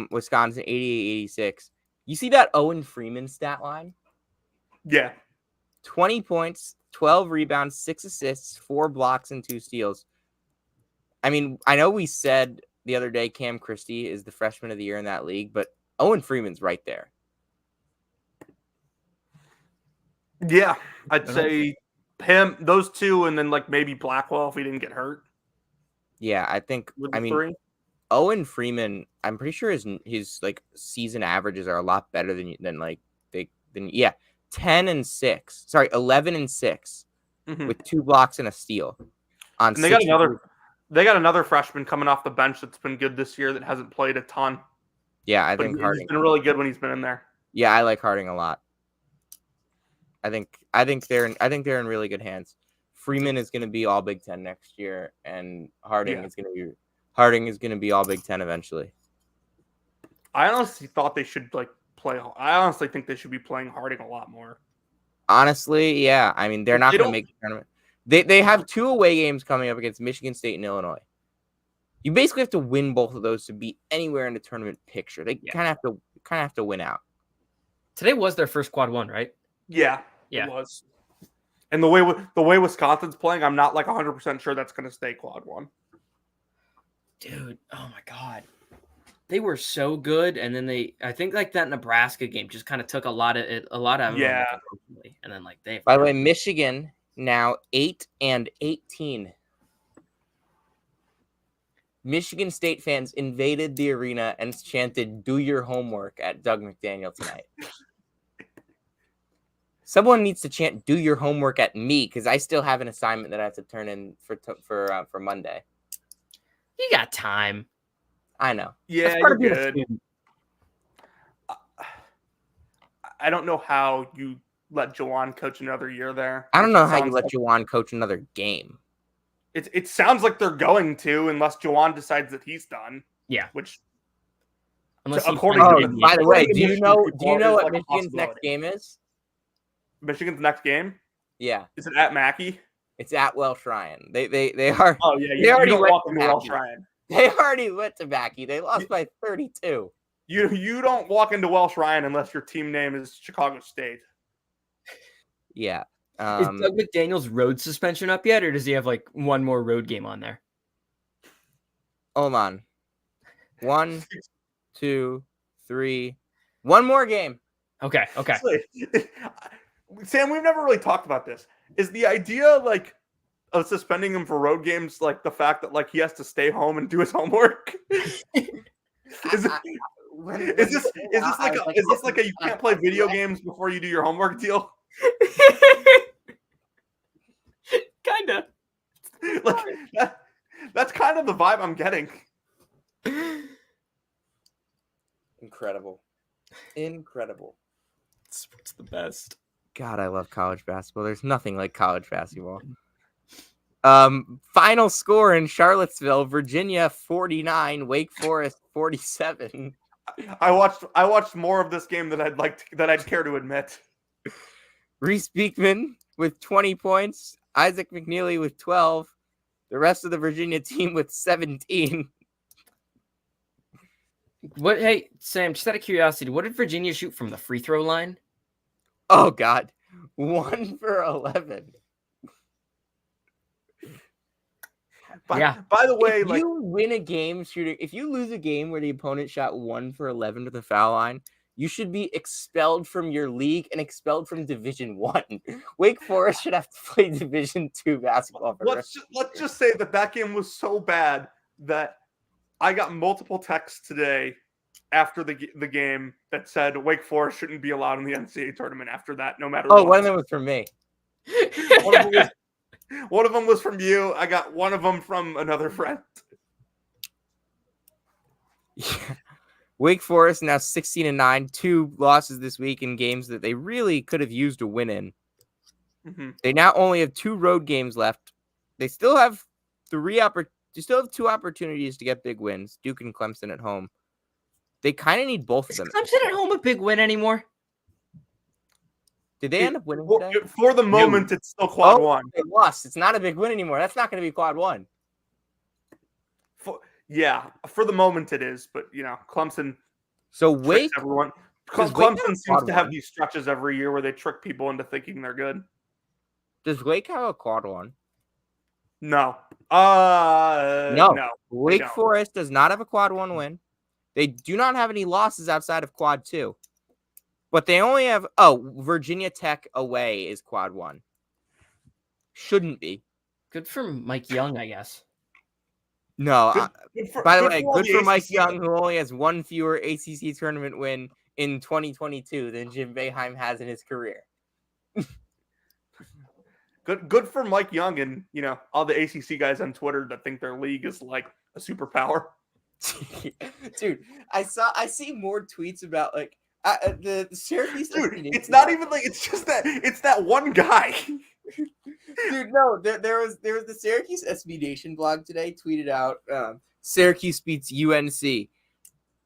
Wisconsin 88-86. You see that Owen Freeman stat line? Yeah. 20 points, 12 rebounds, 6 assists, 4 blocks, and 2 steals. I mean, I know we said the other day Cam Christie is the freshman of the year in that league, but Owen Freeman's right there. Yeah, I'd say him, those two, and then like maybe Blackwell if he didn't get hurt. Yeah, I think. With I the mean, 3. Owen Freeman. I'm pretty sure his like season averages are a lot better than 10 and 6. Sorry, 11 and 6 with 2 blocks and a steal. And they got another freshman coming off the bench that's been good this year that hasn't played a ton. Yeah, I But think he's Harding. been really good when he's been in there. Yeah, I like Harding a lot. I think they're in really good hands. Freeman is going to be all Big Ten next year, and Harding is going to be all Big Ten eventually. I honestly thought they should I honestly think they should be playing Harding a lot more. Honestly, yeah. I mean, they're not They going to don't- make the tournament. They have 2 away games coming up against Michigan State and Illinois. You basically have to win both of those to be anywhere in the tournament picture. They kind of have to win out. Today was their first quad 1, right? Yeah, Yeah. it was. And the way Wisconsin's playing, I'm not like 100% sure that's going to stay quad one. Dude, oh my God. They were so good, and then I think like that Nebraska game just kind of took a lot of everyone Yeah. emotionally, and then like they. By the way, Michigan now 8-18. Michigan State fans invaded the arena and chanted "Do your homework" at Doug McDaniel tonight. Someone needs to chant "Do your homework" at me because I still have an assignment that I have to turn in for Monday. You got time. I know. Yeah, you're good. I don't know how you let Juwan coach another year there. I don't know how you let Juwan coach another game. It sounds like they're going to, unless Juwan decides that he's done. Yeah. Which, unless according to the, by the way, do you know what like Michigan's next game is? Michigan's next game? Yeah. Is it at Mackey? It's at Welsh Ryan. They are. Oh yeah, they already don't went walk to into Welsh Ryan. They already went to Mackey. They lost by 32. You don't walk into Welsh Ryan unless your team name is Chicago State. Yeah. Is Doug McDaniel's road suspension up yet, or does he have like one more road game on there? Hold on. 1, 2, 3. One more game. Okay. Sam, we've never really talked about this. Is the idea like of suspending him for road games like the fact that like he has to stay home and do his homework? Is this like a you can't play video games before you do your homework deal? Kinda. Like that's kind of the vibe I'm getting. Incredible. It's the best. God, I love college basketball. There's nothing like college basketball. Final score in Charlottesville, Virginia 49, Wake Forest 47. I watched more of this game than I'd care to admit. Reese Beekman with 20 points, Isaac McNeely with 12, the rest of the Virginia team with 17. Hey, Sam, just out of curiosity, what did Virginia shoot from the free throw line? Oh, God. 1 for 11. By the way, if you win a game shooting, if you lose a game where the opponent shot 1 for 11 to the foul line, you should be expelled from your league and expelled from Division I. Wake Forest should have to play Division II basketball. Let's just say that game was so bad that I got multiple texts today after the game that said Wake Forest shouldn't be allowed in the NCAA tournament after that, no matter what. One of them was from me. One of them was from you. I got one of them from another friend. Yeah. Wake Forest now 16-9, 2 losses this week in games that they really could have used a win in. Mm-hmm. They now only have 2 road games left. They still have 2 opportunities to get big wins, Duke and Clemson at home. They kind of need both of them. Is Clemson at home a big win anymore? Did they end up winning today? For the moment, it's still quad one. They lost. It's not a big win anymore. That's not going to be quad one. For the moment it is, but Clemson. So Wake, everyone. Clemson seems to have these stretches every year where they trick people into thinking they're good. Does Wake have a quad one? No. No. Wake Forest does not have a quad one win. They do not have any losses outside of quad 2. But they only have Virginia Tech away is quad 1. Shouldn't be. Good for Mike Young, I guess. No. By the way, good for Mike Young, who only has 1 fewer ACC tournament win in 2022 than Jim Boeheim has in his career. Good for Mike Young and all the ACC guys on Twitter that think their league is like a superpower. Dude, I see more tweets about like the Syracuse. Dude, it's not even like it's just that it's that one guy. Dude, no, there was the Syracuse SB Nation blog today tweeted out Syracuse beats UNC.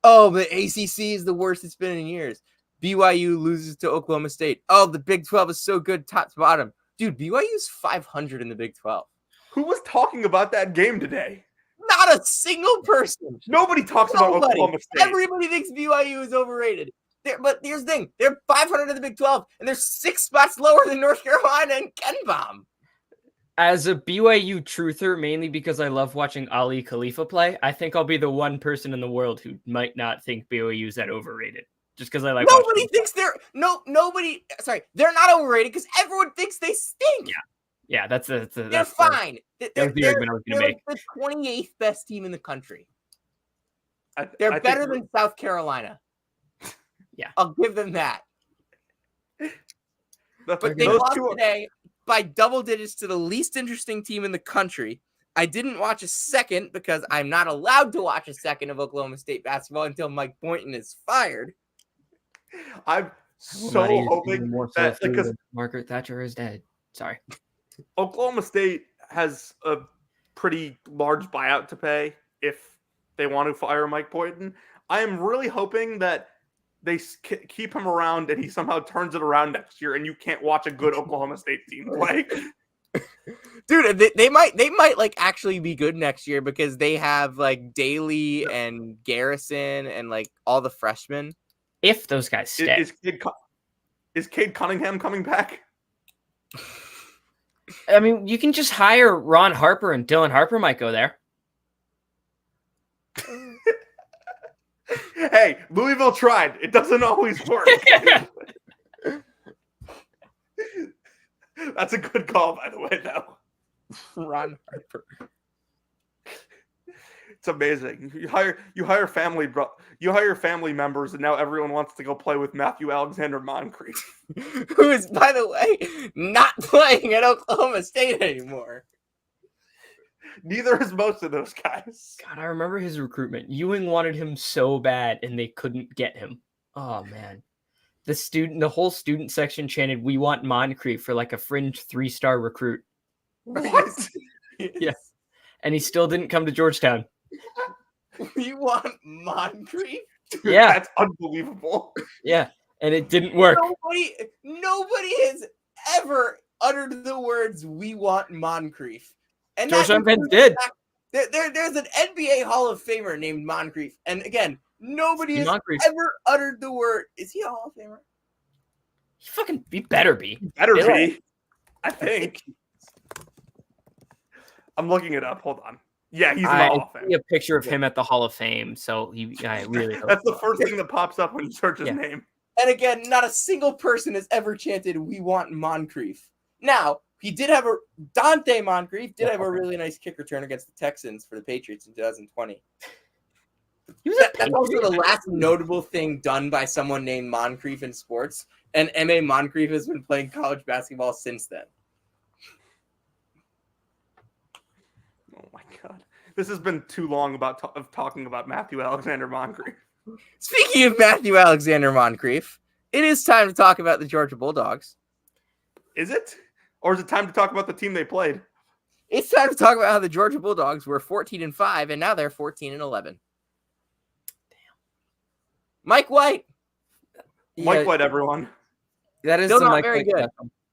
Oh, the ACC is the worst it's been in years. BYU loses to Oklahoma State. Oh, the Big 12 is so good top to bottom. Dude, BYU's 500 in the Big 12. Who was talking about that game today? Not a single person. Nobody talks about Oklahoma State. Everybody thinks BYU is overrated. But here's the thing: they're 500 in the Big 12, and they're 6 spots lower than North Carolina and KenPom. As a BYU truther, mainly because I love watching Ali Khalifa play, I think I'll be the one person in the world who might not think BYU is that overrated. Just because I like nobody thinks nobody. Sorry, they're not overrated because everyone thinks they stink. Yeah, that's they're fine. They're the 28th best team in the country. They're better than South Carolina. Yeah, I'll give them that. But they lost today by double digits to the least interesting team in the country. I didn't watch a second because I'm not allowed to watch a second of Oklahoma State basketball until Mike Boynton is fired. I'm so hoping that because Margaret Thatcher is dead. Sorry. Oklahoma State has a pretty large buyout to pay if they want to fire Mike Boynton. I am really hoping that they keep him around and he somehow turns it around next year and you can't watch a good Oklahoma State team play. Dude, they might like actually be good next year because they have like Daly and Garrison and like all the freshmen. If those guys stay. Is Cade Cunningham coming back? I mean, you can just hire Ron Harper and Dylan Harper might go there. Hey, Louisville tried. It doesn't always work. That's a good call, by the way, though. Ron Harper. It's amazing. You hire family members, and now everyone wants to go play with Matthew Alexander Moncrief, who is, by the way, not playing at Oklahoma State anymore. Neither is most of those guys. God, I remember his recruitment. Ewing wanted him so bad, and they couldn't get him. Oh man, the whole student section chanted, "We want Moncrief" for like a fringe 3-star recruit. What? Yeah, and he still didn't come to Georgetown. We want Moncrief? Dude, yeah, that's unbelievable. Yeah, and it didn't work. Nobody has ever uttered the words "We want Moncrief," and Georgetown fans did. There's an NBA Hall of Famer named Moncrief, and again, nobody has ever uttered the word. Is he a Hall of Famer? He better be. Better be. I think. I'm looking it up. Hold on. Yeah, he's in the Hall of Fame. I see a picture of him at the Hall of Fame, so I really hope that's the first thing that pops up when you search his name. And again, not a single person has ever chanted, "We want Moncrief." Now, he did have Dante Moncrief did have a really nice kick return against the Texans for the Patriots in 2020. That's also the last notable thing done by someone named Moncrief in sports, and M.A. Moncrief has been playing college basketball since then. Oh my God. This has been too long of talking about Matthew Alexander Moncrief. Speaking of Matthew Alexander Moncrief, it is time to talk about the Georgia Bulldogs. Is it? Or is it time to talk about the team they played? It's time to talk about how the Georgia Bulldogs were 14-5, and now they're 14-11. Damn. Mike White. Mike White, everyone. That is still not very good.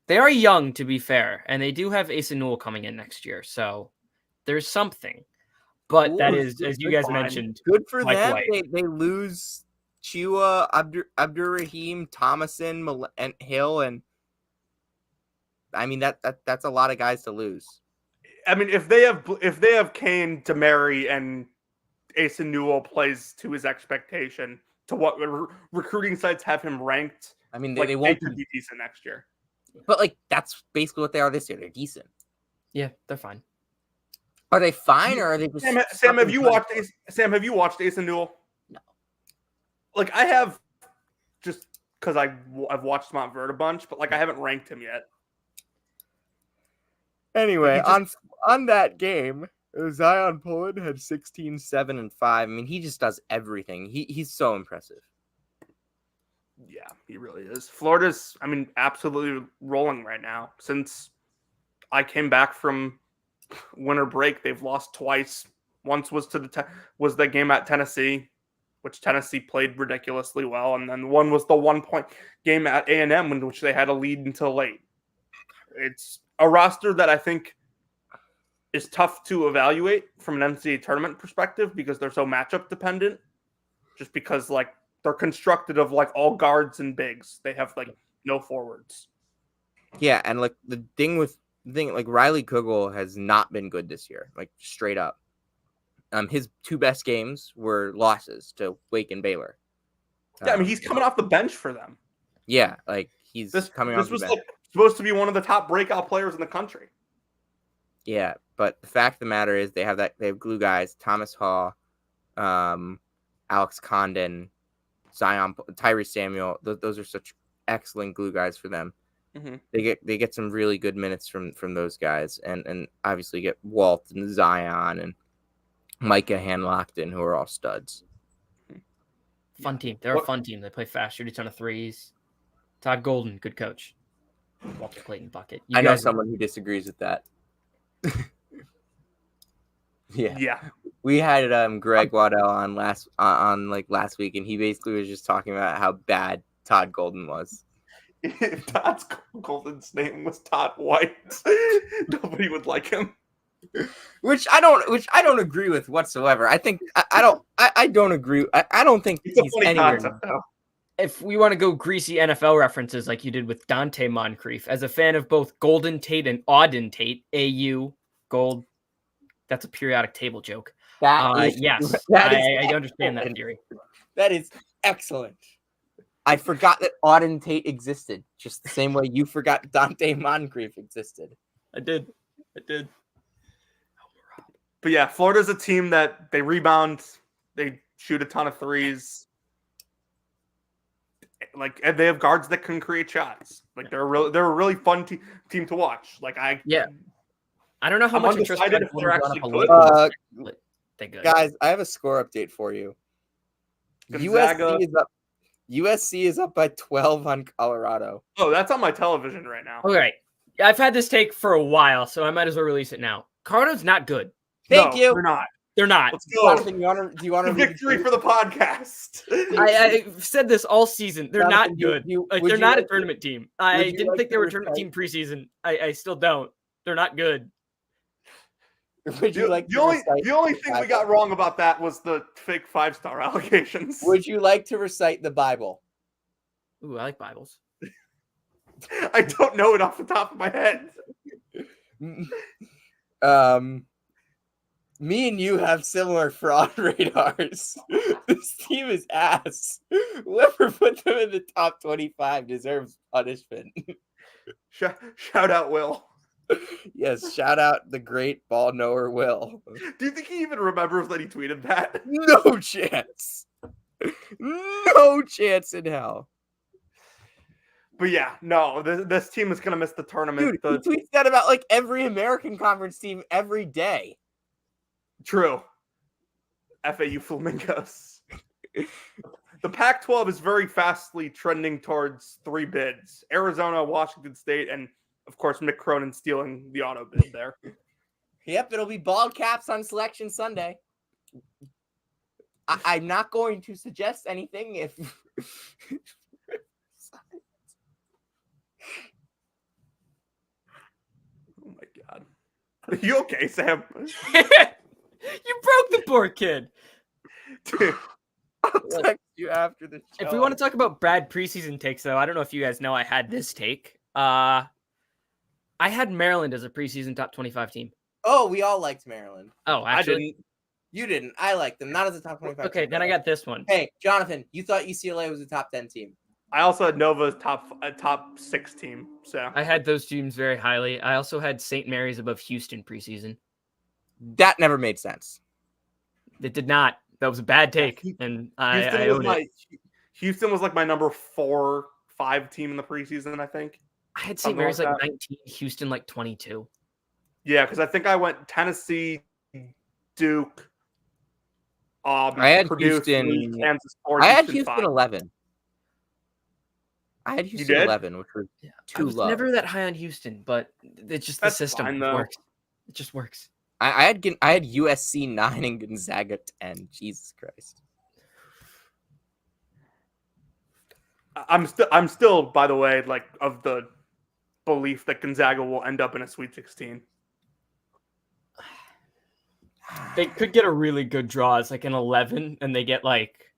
They are young, to be fair, and they do have Asa Newell coming in next year, so there's something. But that is, as you guys mentioned, good for Mike them. White. They lose Chua, Abdurrahim, Thomason, and Hill, and I mean that's a lot of guys to lose. I mean, if they have Kane, Demary, and Asa Newell plays to his expectation, to what recruiting sites have him ranked, I mean, they won't be decent next year. But like that's basically what they are this year. They're decent. Yeah, they're fine. Are they fine, or are they just Sam, have you watched Asa Newell? No. Like I have, just because I've watched Montverde a bunch, but like I haven't ranked him yet. Anyway, on that game, Zion Pullen had 16, 7, and 5. I mean, he just does everything. He's so impressive. Yeah, he really is. Florida's, I mean, absolutely rolling right now. Since I came back from winter break, they've lost twice. Once was was the game at Tennessee, which Tennessee played ridiculously well, and then one was the 1-point game at A&M, in which they had a lead until late. It's a roster that I think is tough to evaluate from an NCAA tournament perspective because they're so matchup dependent. Just because, like, they're constructed of like all guards and bigs. They have like no forwards. Yeah, and like the thing like Riley Kugel has not been good this year, like straight up. His two best games were losses to Wake and Baylor. Yeah, I mean he's coming off the bench for them. Yeah, like he's coming off This the was bench. like supposed to be one of the top breakout players in the country. Yeah, but the fact of the matter is they have glue guys, Thomas Haw, Alex Condon, Zion, Tyrese Samuel. Those are such excellent glue guys for them. Mm-hmm. They get some really good minutes from those guys, and obviously get Walt and Zion and Micah Hand-Lockton, who are all studs. Fun team. They're a fun team. They play fast, shoot a ton of threes. Todd Golden, good coach. Walter Clayton bucket. I know someone who disagrees with that. Yeah. We had Greg Waddell on last week, and he basically was just talking about how bad Todd Golden was. If Todd Golden's name was Todd White, nobody would like him. Which I don't agree with whatsoever. I think I don't agree. I don't think It's a he's funny anywhere. concept, though. If we want to go greasy NFL references like you did with Dante Moncrief, as a fan of both Golden Tate and Auden Tate, AU, gold, that's a periodic table joke. Yes, I understand that theory. That is excellent. I forgot that Auden Tate existed, just the same way you forgot Dante Moncrief existed. I did. But yeah, Florida's a team that they rebound, they shoot a ton of threes. Like, and they have guards that can create shots. Like they're a really fun team to watch. Like I don't know how much interest if they're actually good. They're good. Guys, I have a score update for you. Gonzaga. USC is up by 12 on Colorado. Oh, that's on my television right now. Okay, I've had this take for a while, so I might as well release it now. Colorado's not good. Thank you. They're not. They're not. Let's go. Jonathan, do you want to victory for the podcast? I've said this all season. They're Jonathan, not good. They're not a tournament team. I didn't think they were a tournament team preseason. I still don't. They're not good. Would you like the only thing we got wrong about that was the fake 5-star allegations. Would you like to recite the Bible? Ooh, I like Bibles. I don't know it off the top of my head. Me and you have similar fraud radars. This team is ass. Whoever put them in the top 25 deserves punishment. Shout out Will. Yes, shout out the great ball knower Will. Do you think he even remembers that he tweeted that? No chance. No chance in hell. But yeah, no, this team is going to miss the tournament. Dude, he tweets that about like every American Conference team every day. True. FAU Flamingos. The Pac-12 is very fastly trending towards 3 bids. Arizona, Washington State, and of course, Mick Cronin stealing the auto bid there. Yep, it'll be bald caps on Selection Sunday. I'm not going to suggest anything if... Oh my God. Are you okay, Sam? You broke the poor kid. Dude. I'll text you after the show. If we want to talk about Brad preseason takes, though, I don't know if you guys know I had this take. I had Maryland as a preseason top 25 team. Oh, we all liked Maryland. Oh, actually, I didn't. You didn't. I liked them. Not as a top 25 Okay, team. then I got this one. Hey, Jonathan, you thought UCLA was a top 10 team. I also had Nova's top 6 team. So I had those teams very highly. I also had St. Mary's above Houston preseason. That never made sense. It did not. That was a bad take, and I own it. Houston was like my number 4-5 team in the preseason, I think. I had St. Mary's like 19, Houston like 22. Yeah, because I think I went Tennessee, Duke. I had Purdue, Houston. Kansas, I had Houston 5. 11. I had Houston 11, which was too low. Never that high on Houston, but it's just the system. Fine, it works. It just works. I had USC 9 and Gonzaga 10. Jesus Christ. I'm still, by the way, like of the belief that Gonzaga will end up in a Sweet 16. They could get a really good draw. It's like an 11, and they get like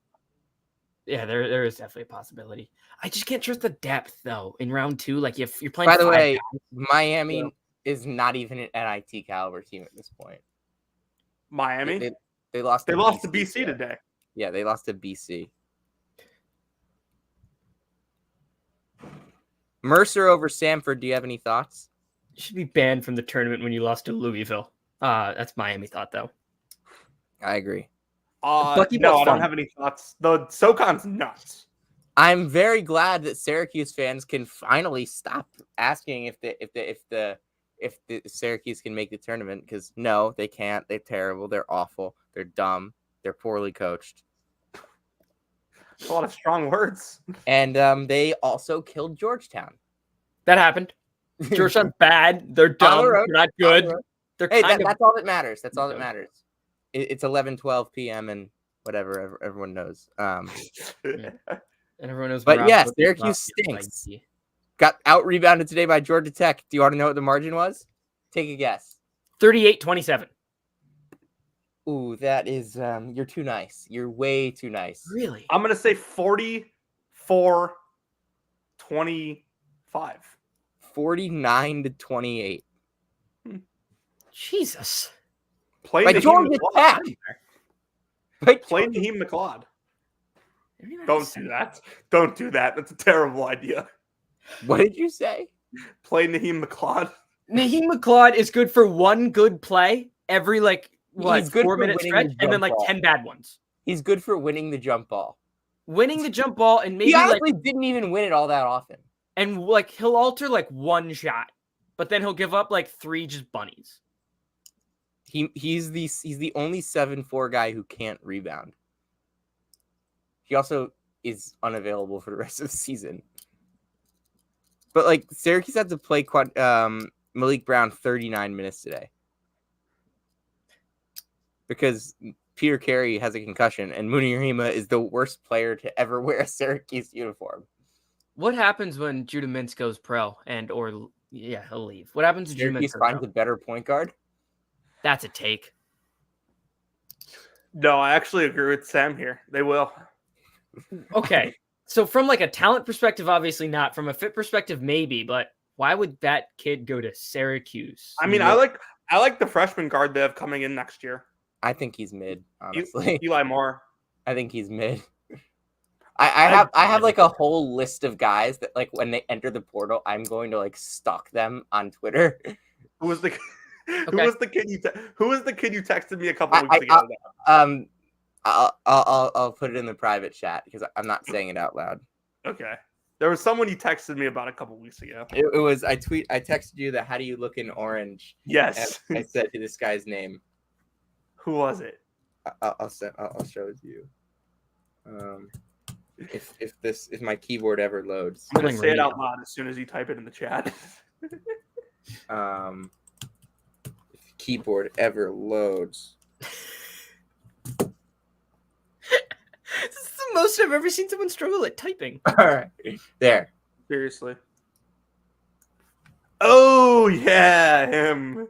Yeah, there is definitely a possibility. I just can't trust the depth though in round 2. Like if you're playing By the 5 way, guys, Miami is not even an NIT caliber team at this point. Miami. They lost. They lost to BC today. Yeah, they lost to BC. Mercer over Samford. Do you have any thoughts? you should be banned from the tournament when you lost to Louisville. That's Miami thought though. I agree. No, I don't have any thoughts. The SoCon's nuts. I'm very glad that Syracuse fans can finally stop asking if the Syracuse can make the tournament, because no, they can't. They're terrible. They're awful. They're dumb. They're poorly coached. That's a lot of strong words. And they also killed Georgetown. That happened. Georgetown's bad. They're dumb. They're not good. They're that's all that matters. That's all that matters. It's 11:12 p.m. and whatever. Everyone knows. And everyone knows. But yes, Syracuse stinks. Got out rebounded today by Georgia Tech. Do you want to know what the margin was? Take a guess. 38-27. Ooh, that is you're too nice. You're way too nice. Really? I'm gonna say 44-25. 49-28. Jesus. Play By Georgia Tech. Play Naheem McLeod. Don't do that. Don't do that. That's a terrible idea. What did you say? Play Naheem McLeod. Naheem McLeod is good for one good play every 4-minute stretch, and then 10 bad ones. He's good for winning the jump ball. Winning the jump ball, and maybe he honestly didn't even win it all that often. And he'll alter one shot, but then he'll give up 3 just bunnies. He's the only 7'4" guy who can't rebound. He also is unavailable for the rest of the season. But Syracuse had to play Malik Brown 39 minutes today because Peter Carey has a concussion and Munir Hima is the worst player to ever wear a Syracuse uniform. What happens when Judah Mintz goes pro he'll leave? What happens to Judah Mintz? Syracuse finds a better point guard? That's a take. No, I actually agree with Sam here. They will. Okay. So from a talent perspective, obviously not. From a fit perspective, maybe. But why would that kid go to Syracuse? I mean, I like the freshman guard they have coming in next year. I think he's mid, honestly. Eli Moore. I think he's mid. I have a whole list of guys that when they enter the portal, I'm going to stalk them on Twitter. Who was the kid you texted me a couple weeks ago? I'll put it in the private chat because I'm not saying it out loud. Okay. There was someone you texted me about a couple weeks ago. It was I texted you that how do you look in orange? Yes. And I said this guy's name. Who was it? I'll show it to you. If my keyboard ever loads. I'm gonna say it out loud as soon as you type it in the chat. If keyboard ever loads. This is the most I've ever seen someone struggle at typing. All right, there. Seriously. Oh yeah, him.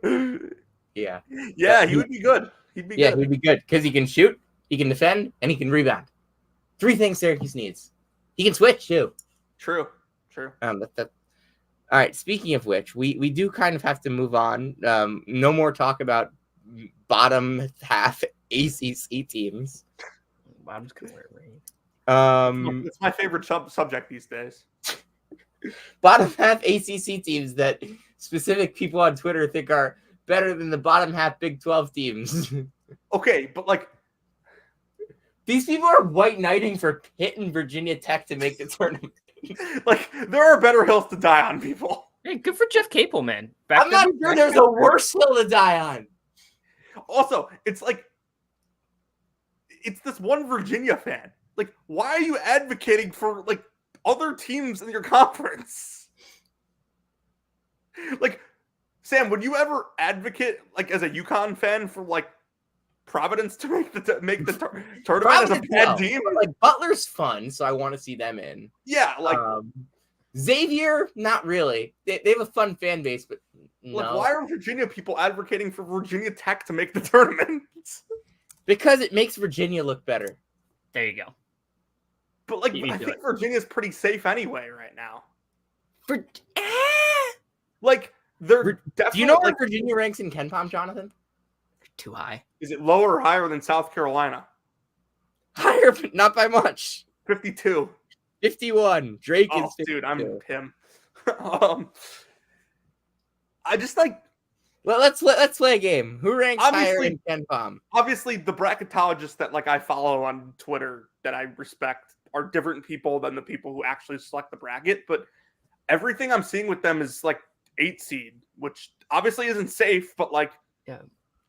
Yeah. Yeah, he would be good. He'd be good because he can shoot, he can defend, and he can rebound. 3 things Syracuse needs. He can switch too. True. All right. Speaking of which, we do kind of have to move on. No more talk about bottom half ACC teams. I'm just gonna wear it rain. It's my favorite subject these days. Bottom half ACC teams that specific people on Twitter think are better than the bottom half Big 12 teams. Okay, but these people are white knighting for Pitt and Virginia Tech to make the tournament. There are better hills to die on, people. Hey, good for Jeff Capel, man. I'm not sure there's a worse hill to die on. Also, it's this one Virginia fan. Why are you advocating for other teams in your conference? Sam, would you ever advocate as a UConn fan for Providence to make the tournament as a bad team? Butler's fun, so I want to see them in. Yeah, Xavier, not really. They have a fun fan base, but no. Why are Virginia people advocating for Virginia Tech to make the tournament? Because it makes Virginia look better. There you go. But like, Beat me I to think it. Virginia's pretty safe anyway right now. For Like, they're Do definitely. you know where like, Virginia ranks in Ken Pom, Jonathan? too high. is it lower or higher than South Carolina? Higher, but not by much. 52. 51. Drake Oh, is 52. dude, I'm him. I just like. Let's play a game. Who ranks higher Obviously- in Ken Pom? Obviously, the bracketologists that like I follow on Twitter that I respect are different people than the people who actually select the bracket. But everything I'm seeing with them is like 8 seed, which obviously isn't safe, but like, Yeah.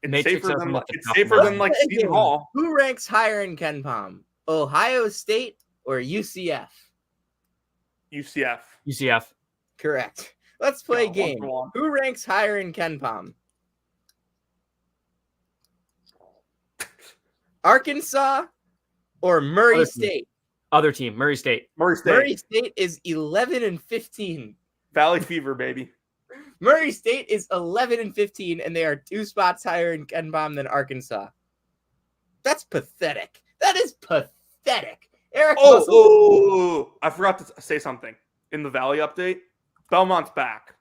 it's Matrix safer has than them at the it's top safer of than my like Let's play a Seton game. Hall. Who ranks higher in Ken Pom? Ohio State or UCF? UCF. UCF. Correct. Let's play a Go, game. 1-1. Who ranks higher in Ken Pom? Arkansas or Murray Other team. State? Other team, Murray State. Murray State. Murray State is 11 and 15. Valley Fever, baby. Murray State is 11 and 15, and they are 2 spots higher in Ken Pom than Arkansas. That's pathetic. That is pathetic. Eric Russell. Oh, I forgot to say something in the Valley update. Belmont's back.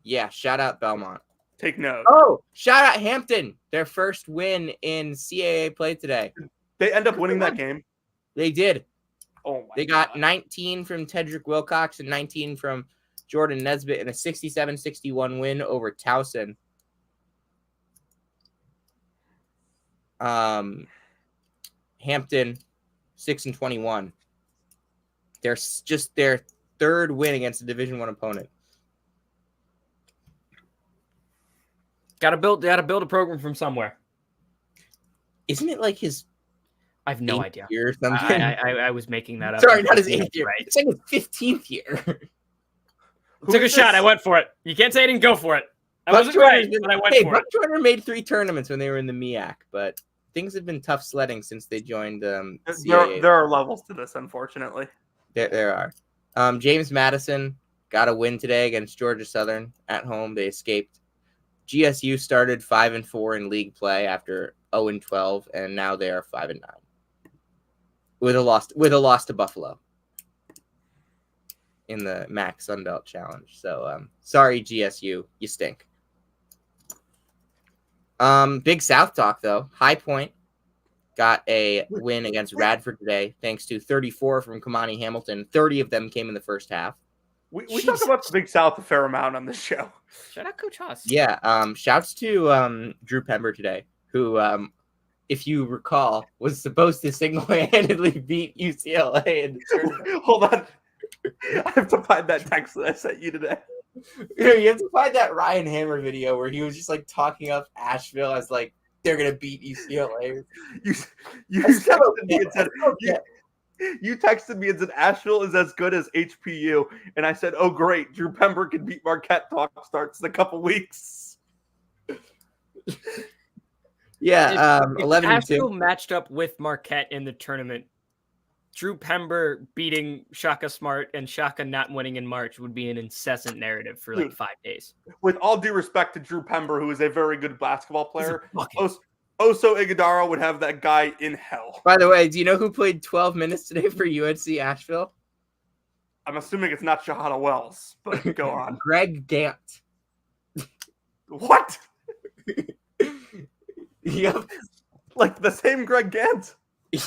Yeah, shout out Belmont. Take note. Oh, shout out Hampton. Their first win in CAA play today. They end up winning that game. They did. Oh my They got God. 19 from Tedrick Wilcox and 19 from Jordan Nesbitt in a 67-61 win over Towson. Hampton 6-21. They're just their third win against a Division I opponent. Gotta build a program from somewhere. Isn't it like his I have no 8th idea. year or something? I was making that up. Sorry, not his 8th year. Right. It's like his 15th year. Took a shot. I went for it. You can't say I didn't go for it. I Buck wasn't right, Joyner's but I went Hey, for Buck it. Joyner made 3 tournaments when they were in the MEAC, but things have been tough sledding since they joined CAA. There are levels to this, unfortunately. There are. James Madison got a win today against Georgia Southern at home. They escaped. GSU started 5-4 in league play after 0-12, and now they are 5-9 with a loss to Buffalo in the MAC Sunbelt Challenge. So sorry GSU, you stink. Big South talk though. High Point got a win against Radford today, thanks to 34 from Kamani Hamilton. 30 of them came in the first half. We talk about the Big South a fair amount on this show. Shout out Coach Haas. Yeah. Shouts to Drew Pember today, who, if you recall, was supposed to single-handedly beat UCLA in the tournament. Hold on. I have to find that text that I sent you today. You have to find that Ryan Hammer video where he was just like talking up Asheville as like they're gonna beat UCLA. You I still texted me don't and said get you texted me and said Asheville is as good as HPU, and I said, "Oh great, Drew Pember can beat Marquette." Talk starts in a couple weeks. Yeah, If 11 and Asheville 2. matched up with Marquette in the tournament, Drew Pember beating Shaka Smart and Shaka not winning in March would be an incessant narrative for like 5 days. With all due respect to Drew Pember, who is a very good basketball player, bucket. Oso Iguodala would have that guy in hell. By the way, do you know who played 12 minutes today for UNC Asheville? I'm assuming it's not Shahada Wells, but go on. Greg Gant. What? Yep. Like the same Greg Gant?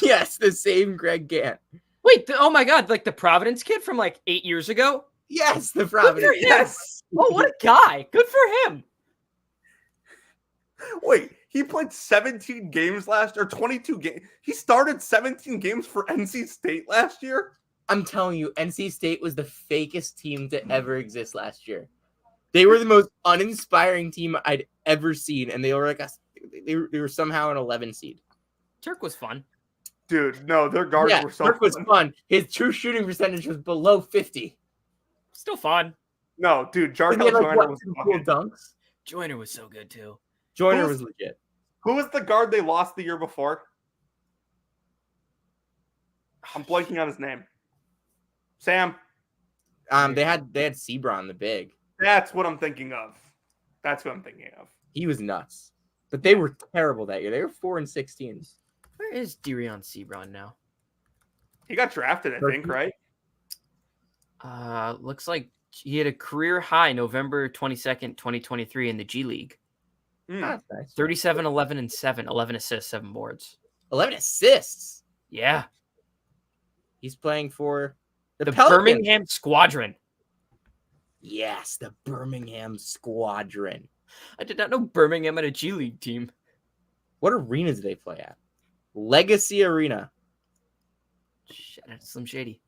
Yes, the same Greg Gant. Wait, oh my God, like the Providence kid from like 8 years ago? Yes, the Good for Providence. him. Yes. Oh, what a guy. Good for him. Wait, he played 17 games last year, 22 games. He started 17 games for NC State last year. I'm telling you, NC State was the fakest team to ever exist last year. They were the most uninspiring team I'd ever seen, and they were like they were somehow an 11 seed. Turk was fun. Dude, no, their guards were so Kirk was fun. fun. His true shooting percentage was below 50. Still fun. No, dude, But he Jarkel had, like, Joyner what, was some fucking. cool dunks. Joyner was so good too. Joyner Who's- was legit. Who was the guard they lost the year before? I'm blanking on his name. Sam. They had Sebron the big. That's what I'm thinking of. That's what I'm thinking of. He was nuts. But they were terrible that year. They were 4-16. Where is Derion Sebron now? He got drafted, I think, right? Looks like he had a career high November 22nd, 2023 in the G League. That's nice. 37, 11, and 7. 11 assists, 7 boards. 11 assists. Yeah. He's playing for The Pelicans. Birmingham Squadron. Yes, the Birmingham Squadron. I did not know Birmingham had a G League team. What arenas do they play at? Legacy Arena. Shit, that's Slim Shady.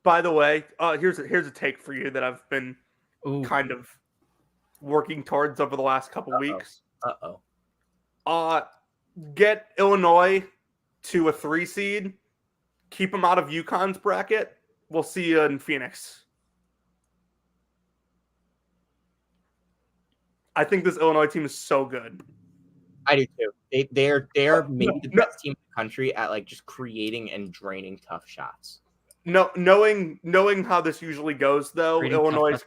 By the way, here's a take for you that I've been kind of working towards over the last couple weeks. Get Illinois to a 3 seed. Keep them out of UConn's bracket. We'll see you in Phoenix. I think this Illinois team is so good. I do too. They're maybe the best team in the country at like just creating and draining tough shots. No, knowing how this usually goes, though, Illinois is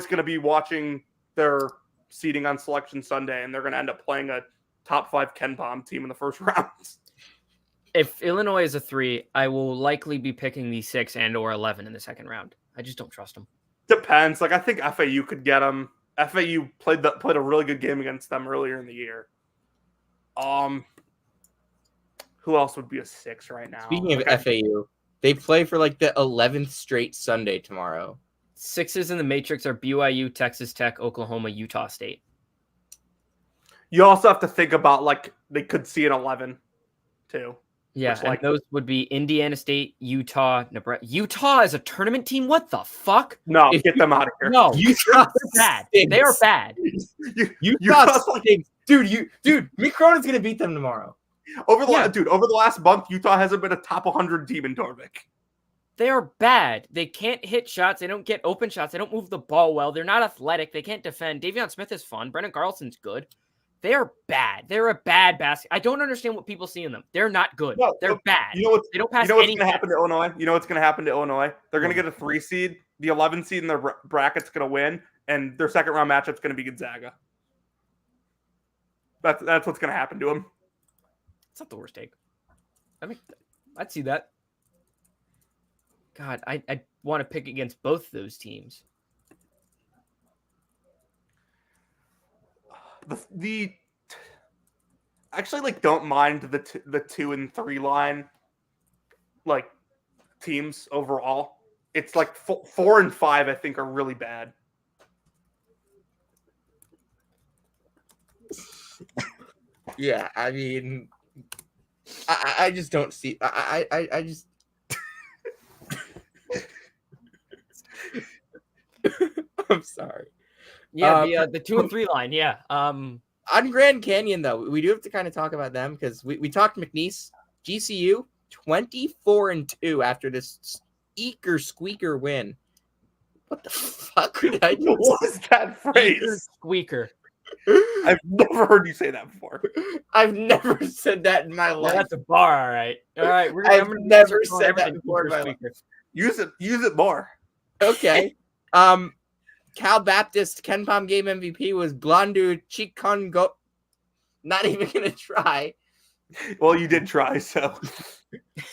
gonna be watching their seeding on Selection Sunday, and they're gonna end up playing a top 5 KenPom team in the first round. If Illinois is a 3, I will likely be picking the 6 and or 11 in the second round. I just don't trust them. Depends. Like I think FAU could get them. FAU played a really good game against them earlier in the year. Who else would be a 6 right now? Speaking of FAU, they play for like the 11th straight Sunday tomorrow. 6s in the Matrix are BYU, Texas Tech, Oklahoma, Utah State. You also have to think about like they could see an 11 too. Yeah, and those would be Indiana State, Utah, Nebraska. Utah is a tournament team? What the fuck? No, get them out of here. No, Utah they're bad. They are bad. Utah stinks. Dude, Mick Cronin's gonna beat them tomorrow. Over the last month, Utah hasn't been a top 100 team in Torvik. They are bad. They can't hit shots. They don't get open shots. They don't move the ball well. They're not athletic. They can't defend. Davion Smith is fun. Brendan Carlson's good. They are bad. They're a bad basket. I don't understand what people see in them. They're not good. No, they're bad. They don't pass. You know what's going to happen to Illinois? They're going to get a 3 seed. The 11 seed in their bracket's going to win, and their second round matchup's going to be Gonzaga. That's what's going to happen to them. It's not the worst take. I'd see that. God, I want to pick against both those teams. Actually like don't mind the 2 and 3 line like teams overall. It's like 4 and 5 I think are really bad. Yeah, I mean, I just don't see. I just. I'm sorry. Yeah, the 2 and 3 line. Yeah. On Grand Canyon, though, we do have to kind of talk about them because we talked McNeese, GCU 24-2 after this squeaker win. What the fuck did I do? What was that phrase? Squeaker. I've never heard you say that before. I've never said that in my life. That's a bar, all right. All right, I've never said that before in my life. Use it more. Okay. Cal Baptist KenPom game MVP was Blondu Chikongo. Not even gonna try. Well, you did try, so.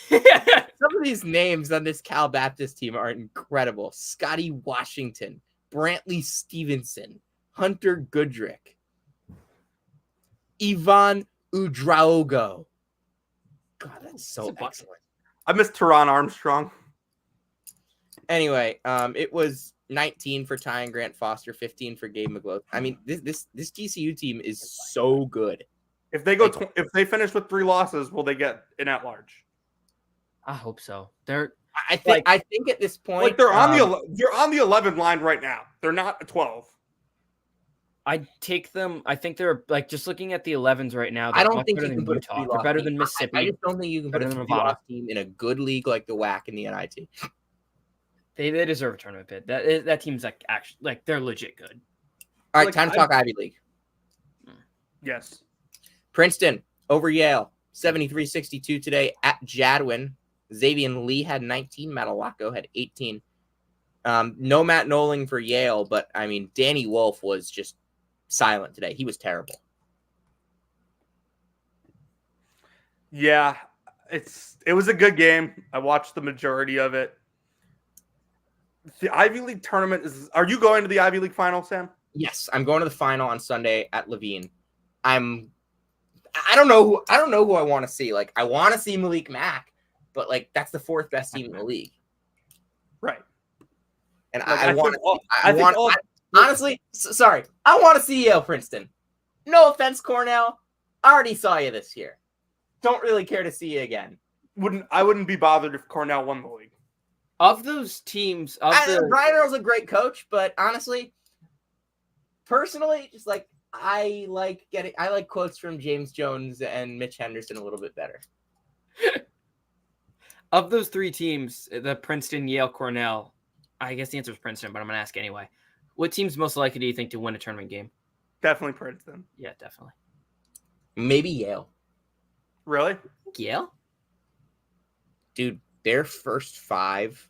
Some of these names on this Cal Baptist team are incredible. Scotty Washington, Brantley Stevenson, Hunter Goodrick, Ivan Udraogo. God, that's so excellent. I miss Teron Armstrong. Anyway, it was 19 for Ty and Grant Foster, 15 for Gabe McGloth. I mean, this GCU team is so good. If they if they finish with 3 losses, will they get an at-large? I hope so. I think at this point, like they're on the 11 line right now. They're not a 12. I'd take them. I think they're like just looking at the 11s right now. I don't think you can put Utah. They're better than Mississippi. I just don't think you can put a 3-loss team in a good league like the WAC and the NIT. They deserve a tournament bid. That team's like actually like they're legit good. All right, time to talk Ivy League. Yes. Princeton over Yale, 73-62 today at Jadwin. Xavier Lee had 19. Matt Alacco had 18. No Matt Noling for Yale, but I mean, Danny Wolf was just silent today. He was terrible. Yeah, it was a good game. I watched the majority of it. The Ivy League tournament is. Are you going to the Ivy League final, Sam? Yes, I'm going to the final on Sunday at Levine. I don't know who I want to see. Like, I want to see Malik Mack, but like that's the fourth best team in the league. Right. And Like, I want honestly, sorry, I want to see Yale Princeton. No offense, Cornell. I already saw you this year. Don't really care to see you again. I wouldn't be bothered if Cornell won the league. Of those teams, Brian Earl's a great coach, but honestly, personally, just like I like quotes from James Jones and Mitch Henderson a little bit better. Of those three teams, the Princeton, Yale, Cornell, I guess the answer is Princeton, but I'm going to ask anyway. What team's most likely do you think to win a tournament game? Definitely Princeton. Yeah, definitely. Maybe Yale. Really? Yale? Dude, their first 5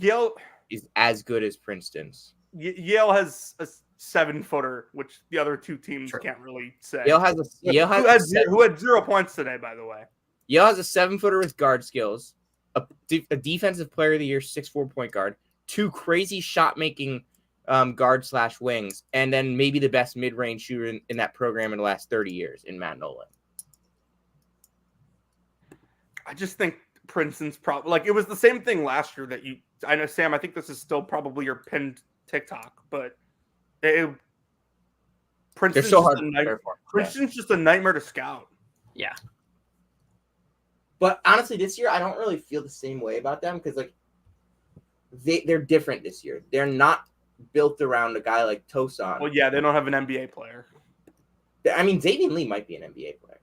Yale is as good as Princeton's. Yale has a 7-footer, which the other two teams can't really say. Yale who had 0 points today, by the way. Yale has a 7-footer with guard skills, a defensive player of the year, 6'4" point guard, 2 crazy shot making guard/wings, and then maybe the best mid range shooter in that program in the last 30 years in Matt Nolan. I just think Princeton's probably like it was the same thing last year that I know, Sam. I think this is still probably your pinned TikTok, but Princeton's so hard to prepare for. Princeton's just a nightmare to scout. Yeah. But honestly, this year I don't really feel the same way about them because like they're different this year. They're not built around a guy like Tosan. Well, yeah, they don't have an NBA player. I mean, Xavier Lee might be an NBA player.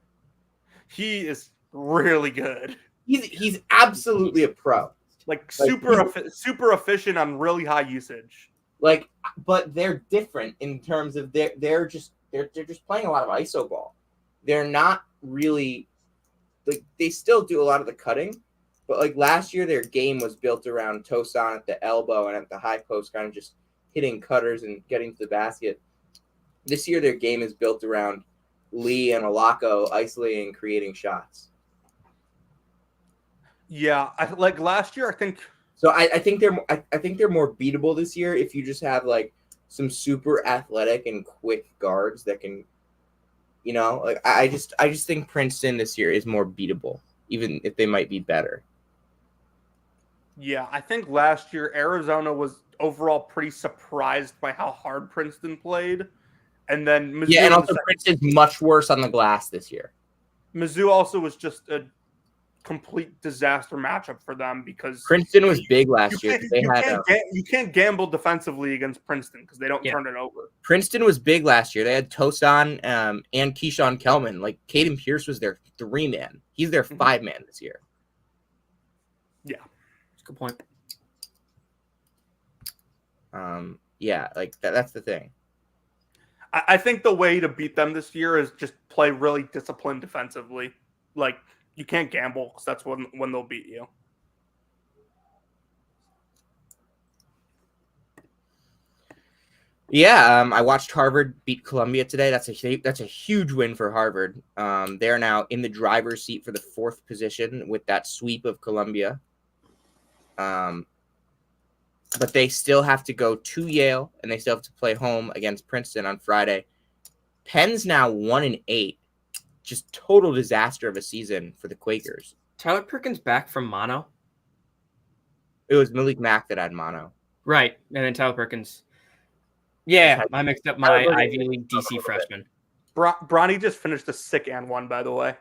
He is really good. He's absolutely a pro. Like super efficient on really high usage. Like, but they're different in terms of they're just playing a lot of iso ball. They're not really like they still do a lot of the cutting, but like last year their game was built around Tosan at the elbow and at the high post, kind of just hitting cutters and getting to the basket. This year their game is built around Lee and Alako isolating and creating shots. Yeah, like last year, I think. So I think they're more beatable this year if you just have like some super athletic and quick guards that can, you know, like I just think Princeton this year is more beatable, even if they might be better. Yeah, I think last year Arizona was overall pretty surprised by how hard Princeton played, and then Mizzou and also Princeton's much worse on the glass this year. Mizzou also was just a complete disaster matchup for them because Princeton was big last year. You can't gamble defensively against Princeton because they don't turn it over. Princeton was big last year. They had Tosan and Keyshawn Kelman. Like Caden Pierce was their 3-man. He's their 5-man this year. Yeah, that's a good point. Yeah, like that's the thing. I think the way to beat them this year is just play really disciplined defensively. Like, you can't gamble because that's when they'll beat you. Yeah, I watched Harvard beat Columbia today. That's a huge win for Harvard. They're now in the driver's seat for the 4th position with that sweep of Columbia. But they still have to go to Yale, and they still have to play home against Princeton on Friday. Penn's now 1-8. Just total disaster of a season for the Quakers. Tyler Perkins back from mono? It was Malik Mack that had mono. Right, and then Tyler Perkins. Yeah, I mixed up my Ivy League DC freshman. Bronny just finished a sick and one, by the way.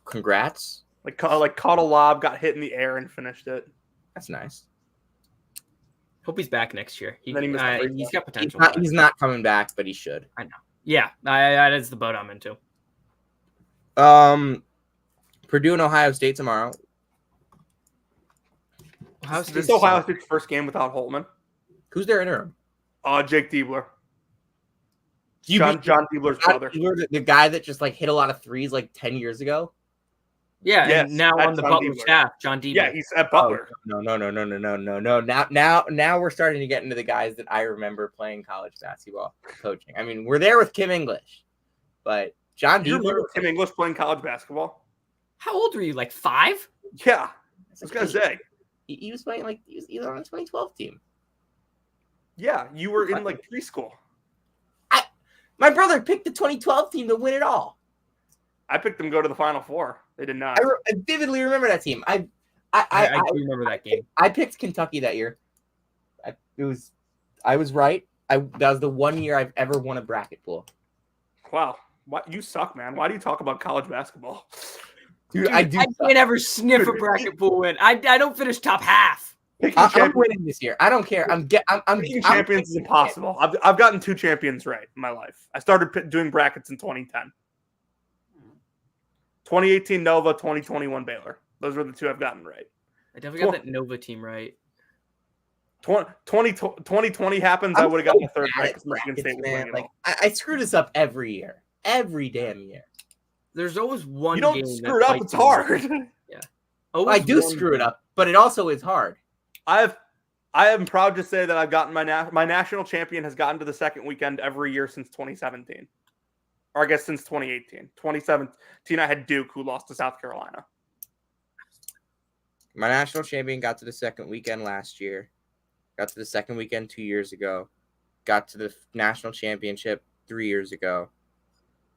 Congrats. Like caught a lob, got hit in the air, and finished it. That's nice. Hope he's back next year. He's got potential. He's not coming back, but he should. I know. Yeah, that is the boat I'm into. Purdue and Ohio State tomorrow. This is Ohio State's first game without Holtman. Who's their interim? Jake Diebler. John Diebler's brother. The guy that just like hit a lot of threes like 10 years ago. Yeah, yes, and now on the Butler staff, John Diebler. Yeah, he's at Butler. No. Now we're starting to get into the guys that I remember playing college basketball coaching. I mean, we're there with Kim English, but John Diebler. You remember Kim English playing college basketball? How old were you? Like 5? Yeah, I was gonna say. He was playing he was either on the 2012 team. Yeah, you were in like preschool. My brother picked the 2012 team to win it all. I picked them to go to the Final Four. They did not. I vividly remember that team. I do remember that game. I picked Kentucky that year. I was right. That was the one year I've ever won a bracket pool. Wow, you suck, man. Why do you talk about college basketball? Dude, I can't ever sniff a bracket pool win. I don't finish top half. I'm winning this year. I don't care. Picking champions is impossible. I've gotten 2 champions right in my life. I started doing brackets in 2010. 2018 Nova, 2021 Baylor. Those were the 2 I've gotten right. I definitely got that Nova team right. 2020 happens, I would have gotten the 3rd right because Michigan State was winning. Like I screw this up every year. Every damn year. There's always one You don't game screw it up, it's hard. Yeah. I do screw it up, but it also is hard. I am proud to say that I've gotten my national champion has gotten to the second weekend every year since 2017. Or I guess since 2018. 2017, I had Duke, who lost to South Carolina. My national champion got to the second weekend last year. Got to the second weekend 2 years ago. Got to the national championship 3 years ago.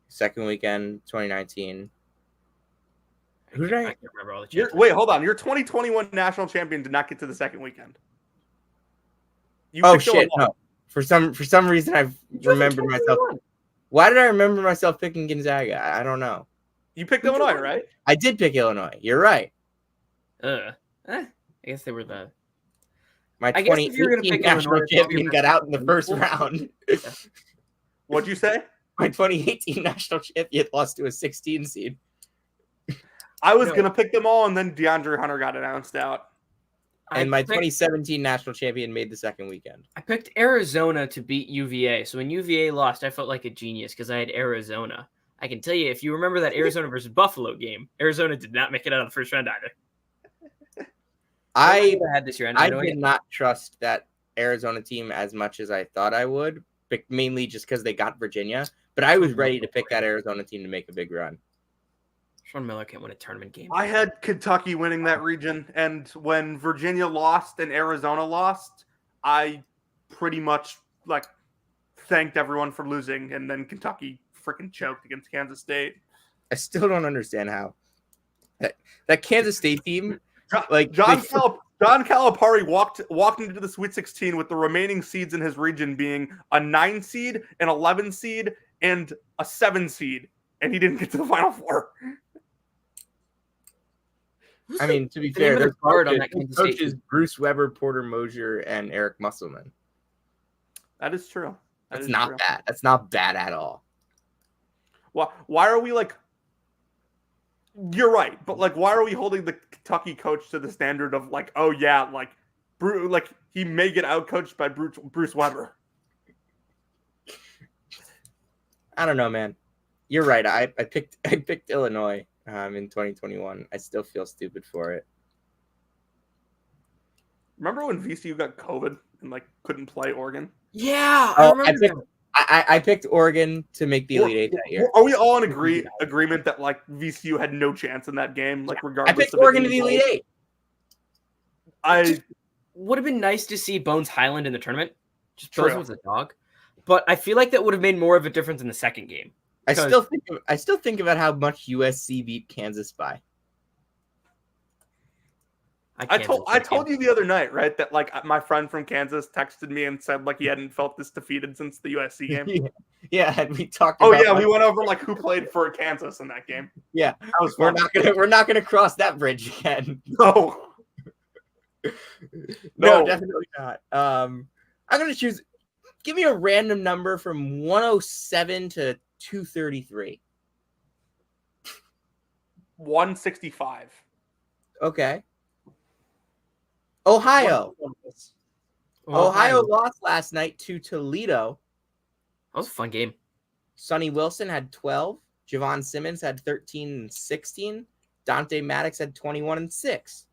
Second weekend 2019. Who did I can't remember all the champions. Wait, hold on. Your 2021 national champion did not get to the second weekend. Oh shit! No. For some reason, I've remembered myself. Why did I remember myself picking Gonzaga? I don't know. You picked Illinois, right? I did pick Illinois. You're right. I guess they were the. My 2018 national champion got out in the first round. What'd you say? My 2018 national champion lost to a 16 seed. I was going to pick them all, and then DeAndre Hunter got announced out. And my 2017 national champion made the second weekend. I picked Arizona to beat UVA. So when UVA lost, I felt like a genius because I had Arizona. I can tell you, if you remember that Arizona versus Buffalo game, Arizona did not make it out of the first round either. I had this year. I did not trust that Arizona team as much as I thought I would, mainly just because they got Virginia. But I was ready to pick that Arizona team to make a big run. Sean Miller can't win a tournament game. I had Kentucky winning that region, and when Virginia lost and Arizona lost, I pretty much thanked everyone for losing, and then Kentucky freaking choked against Kansas State. I still don't understand how that Kansas State team, John Calipari walked into the Sweet 16 with the remaining seeds in his region being a 9 seed, an 11 seed, and a 7 seed, and he didn't get to the Final Four. I mean, to be fair, there's coaches Bruce Weber, Porter Mosier, and Eric Musselman. That is true. That's not bad. That's not bad at all. Why are we You're right, but why are we holding the Kentucky coach to the standard of he may get outcoached by Bruce Weber? I don't know, man. You're right. I picked Illinois in 2021. I still feel stupid for it. Remember when VCU got COVID and couldn't play Oregon? Yeah, I picked Oregon to make the Elite Eight that year. Are we all in agreement that VCU had no chance in that game? Regardless, I picked Oregon to the Elite Eight. It would have been nice to see Bones Highland in the tournament. Just because it was a dog, but I feel like that would have made more of a difference in the second game. I still think about how much USC beat Kansas by. I told you the other night, right, that my friend from Kansas texted me and said he hadn't felt this defeated since the USC game. Yeah, and we talked. We went over who played for Kansas in that game. Yeah, we're not gonna cross that bridge again. No, no, definitely not. I'm gonna choose. Give me a random number from 107 to 233. 165. Okay. Ohio lost last night to Toledo. That was a fun game. Sonny Wilson had 12. Javon Simmons had 13 and 16. Dante Maddox had 21 and 6.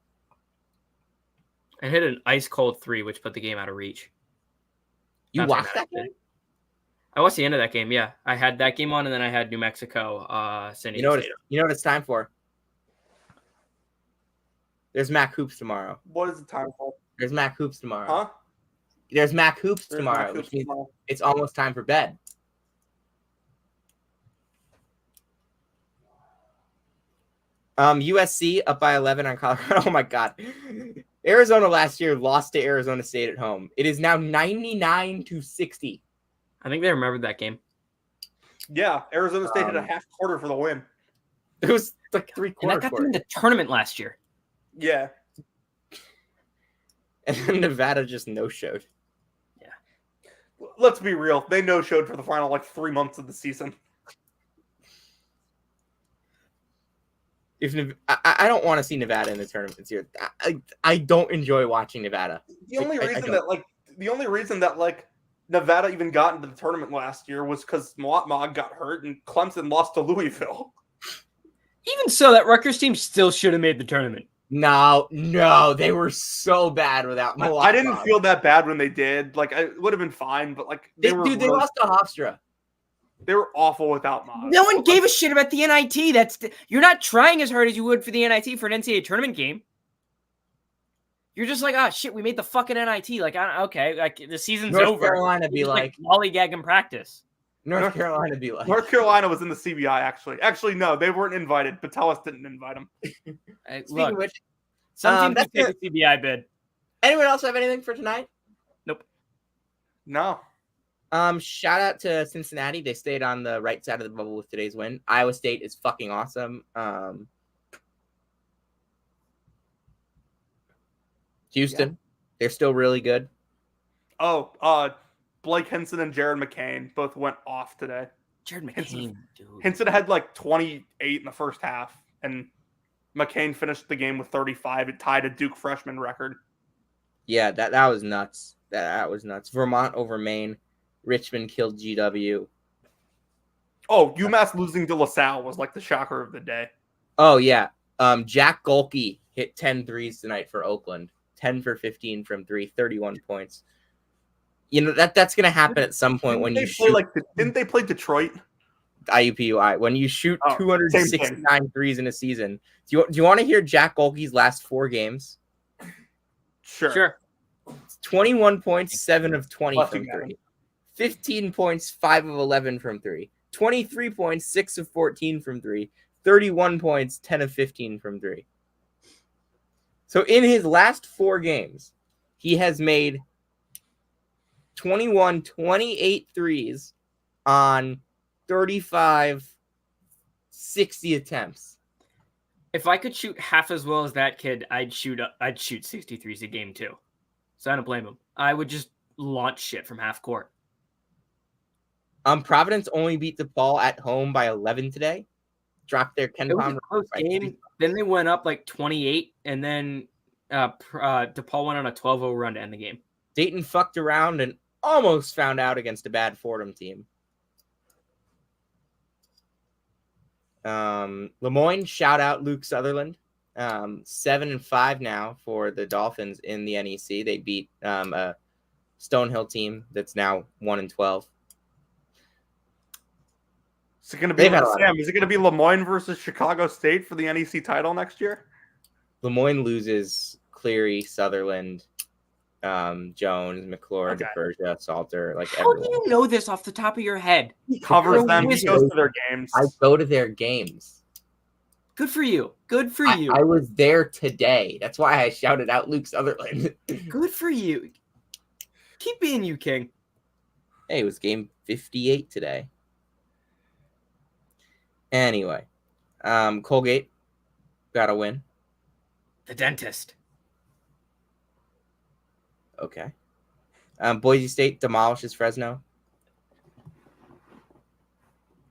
And hit an ice cold 3, which put the game out of reach. You watched that game? I watched the end of that game. Yeah, I had that game on, and then I had New Mexico. San Diego State. You know what it's time for? There's Mac Hoops tomorrow. What is the time for? There's Mac Hoops tomorrow. Huh? There's Mac Hoops There's tomorrow, Mac Hoops which means tomorrow. it's almost time for bed. USC up by 11 on Colorado. Oh my God. Arizona last year lost to Arizona State at home. It is now 99-60. I think they remembered that game. Yeah, Arizona State hit a half quarter for the win. It was like And 3/4 that got them in the tournament last year. Yeah. And then Nevada just no-showed. Let's be real. They no-showed for the final 3 months of the season. I don't want to see Nevada in the tournament this year. I don't enjoy watching Nevada. The only reason that Nevada even got into the tournament last year was because Mog got hurt and Clemson lost to Louisville. Even so, that Rutgers team still should have made the tournament. No, they were so bad without Malak. I didn't feel that bad when they did. It would have been fine, but they lost to Hofstra. They were awful without Mog. No one gave a shit about the NIT. You're not trying as hard as you would for the NIT for an NCAA tournament game. You're just like, oh shit, we made the fucking NIT. Okay, the season's North over. Carolina be like lollygag in practice. North Carolina be like. North Carolina was in the CBI actually. Actually, no, they weren't invited. Patelis didn't invite them. Speaking of which, some teams take a CBI bid. Anyone else have anything for tonight? Nope. No. Shout out to Cincinnati. They stayed on the right side of the bubble with today's win. Iowa State is fucking awesome. Houston, they're still really good. Oh, Blake Hinson and Jared McCain both went off today. Jared McCain, dude. Hinson had 28 in the first half, and McCain finished the game with 35. It tied a Duke freshman record. Yeah, that was nuts. That was nuts. Vermont over Maine. Richmond killed GW. Oh, UMass losing to LaSalle was the shocker of the day. Oh, yeah. Jack Golke hit 10 threes tonight for Oakland. 10 for 15 from 3, 31 points. You know, that's going to happen at some point when you shoot. Didn't they play Detroit? IUPUI. When you shout 269 threes in a season. Do you want to hear Jack Golke's last 4 games? Sure. 21 points, 7 of 20 from 3. 15 points, 5 of 11 from 3. 23 points, 6 of 14 from 3. 31 points, 10 of 15 from 3. So in his last 4 games, he has made 28 threes on 35, 60 attempts. If I could shoot half as well as that kid, I'd shoot 63s a game too. So I don't blame him. I would just launch shit from half court. Providence only beat DePaul at home by 11 today. Dropped their Ken Palmer. Close game. Then they went up 28, and then DePaul went on a 12-0 run to end the game. Dayton fucked around and almost found out against a bad Fordham team. Lemoyne, shout out Luke Sutherland. 7-5 now for the Dolphins in the NEC. They beat a Stonehill team that's now 1-12. Is it going to be Sam? Is it going to be Lemoyne versus Chicago State for the NEC title next year? Lemoyne loses Cleary, Sutherland, Jones, McClure, DeBergia, Salter. How do you know this off the top of your head? He covers them. He goes to their games. I go to their games. Good for you. Good for you. I was there today. That's why I shouted out Luke Sutherland. Good for you. Keep being you, King. Hey, it was game 58 today. Anyway, Colgate got a win. The dentist. Okay. Boise State demolishes Fresno.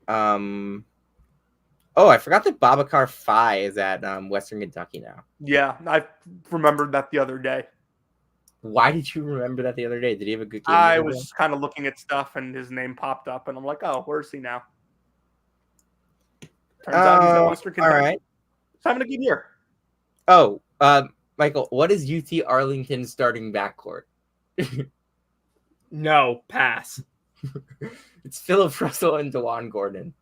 Oh, I forgot that Babacar Faye is at Western Kentucky now. Yeah, I remembered that the other day. Why did you remember that the other day? Did he have a good game? I was kind of looking at stuff, and his name popped up, and I'm like, oh, where's he now? Turns out he's at Western Kentucky. All right. He's having a good year. Oh, Michael, what is UT Arlington's starting backcourt? No, pass. It's Philip Russell and DeJuan Gordon.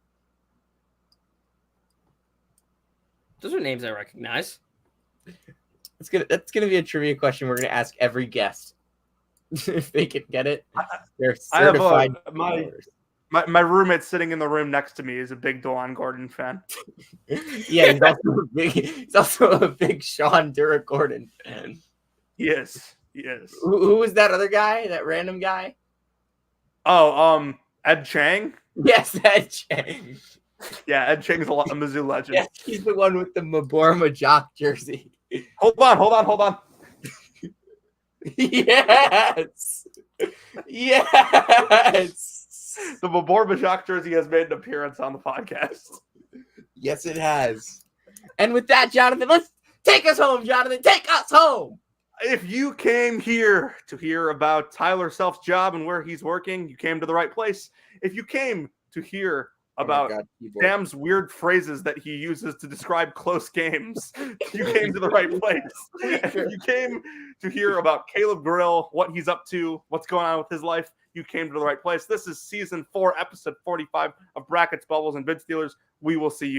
Those are names I recognize. That's gonna be a trivia question we're gonna ask every guest. If they can get it, they're I have certified. my roommate sitting in the room next to me is a big DeLon Gordon fan. Yeah, he's also a big Sean Dura Gordon fan. Yes. Who was that other guy? That random guy? Oh, Ed Chang. Yes, Ed Chang. Yeah, Ed Chang's a Mizzou legend. Yes, he's the one with the Maborma Jock jersey. Hold on. Yes. The Mabor Bajak jersey has made an appearance on the podcast. Yes, it has. And with that, Jonathan, let's take us home, Jonathan. Take us home. If you came here to hear about Tyler Self's job and where he's working, you came to the right place. If you came to hear about Sam's weird phrases that he uses to describe close games, you came to the right place. If you came to hear about Caleb Grill, what he's up to, what's going on with his life, you came to the right place. This is season 4, episode 45 of Brackets, Bubbles, and Bid Stealers. We will see you.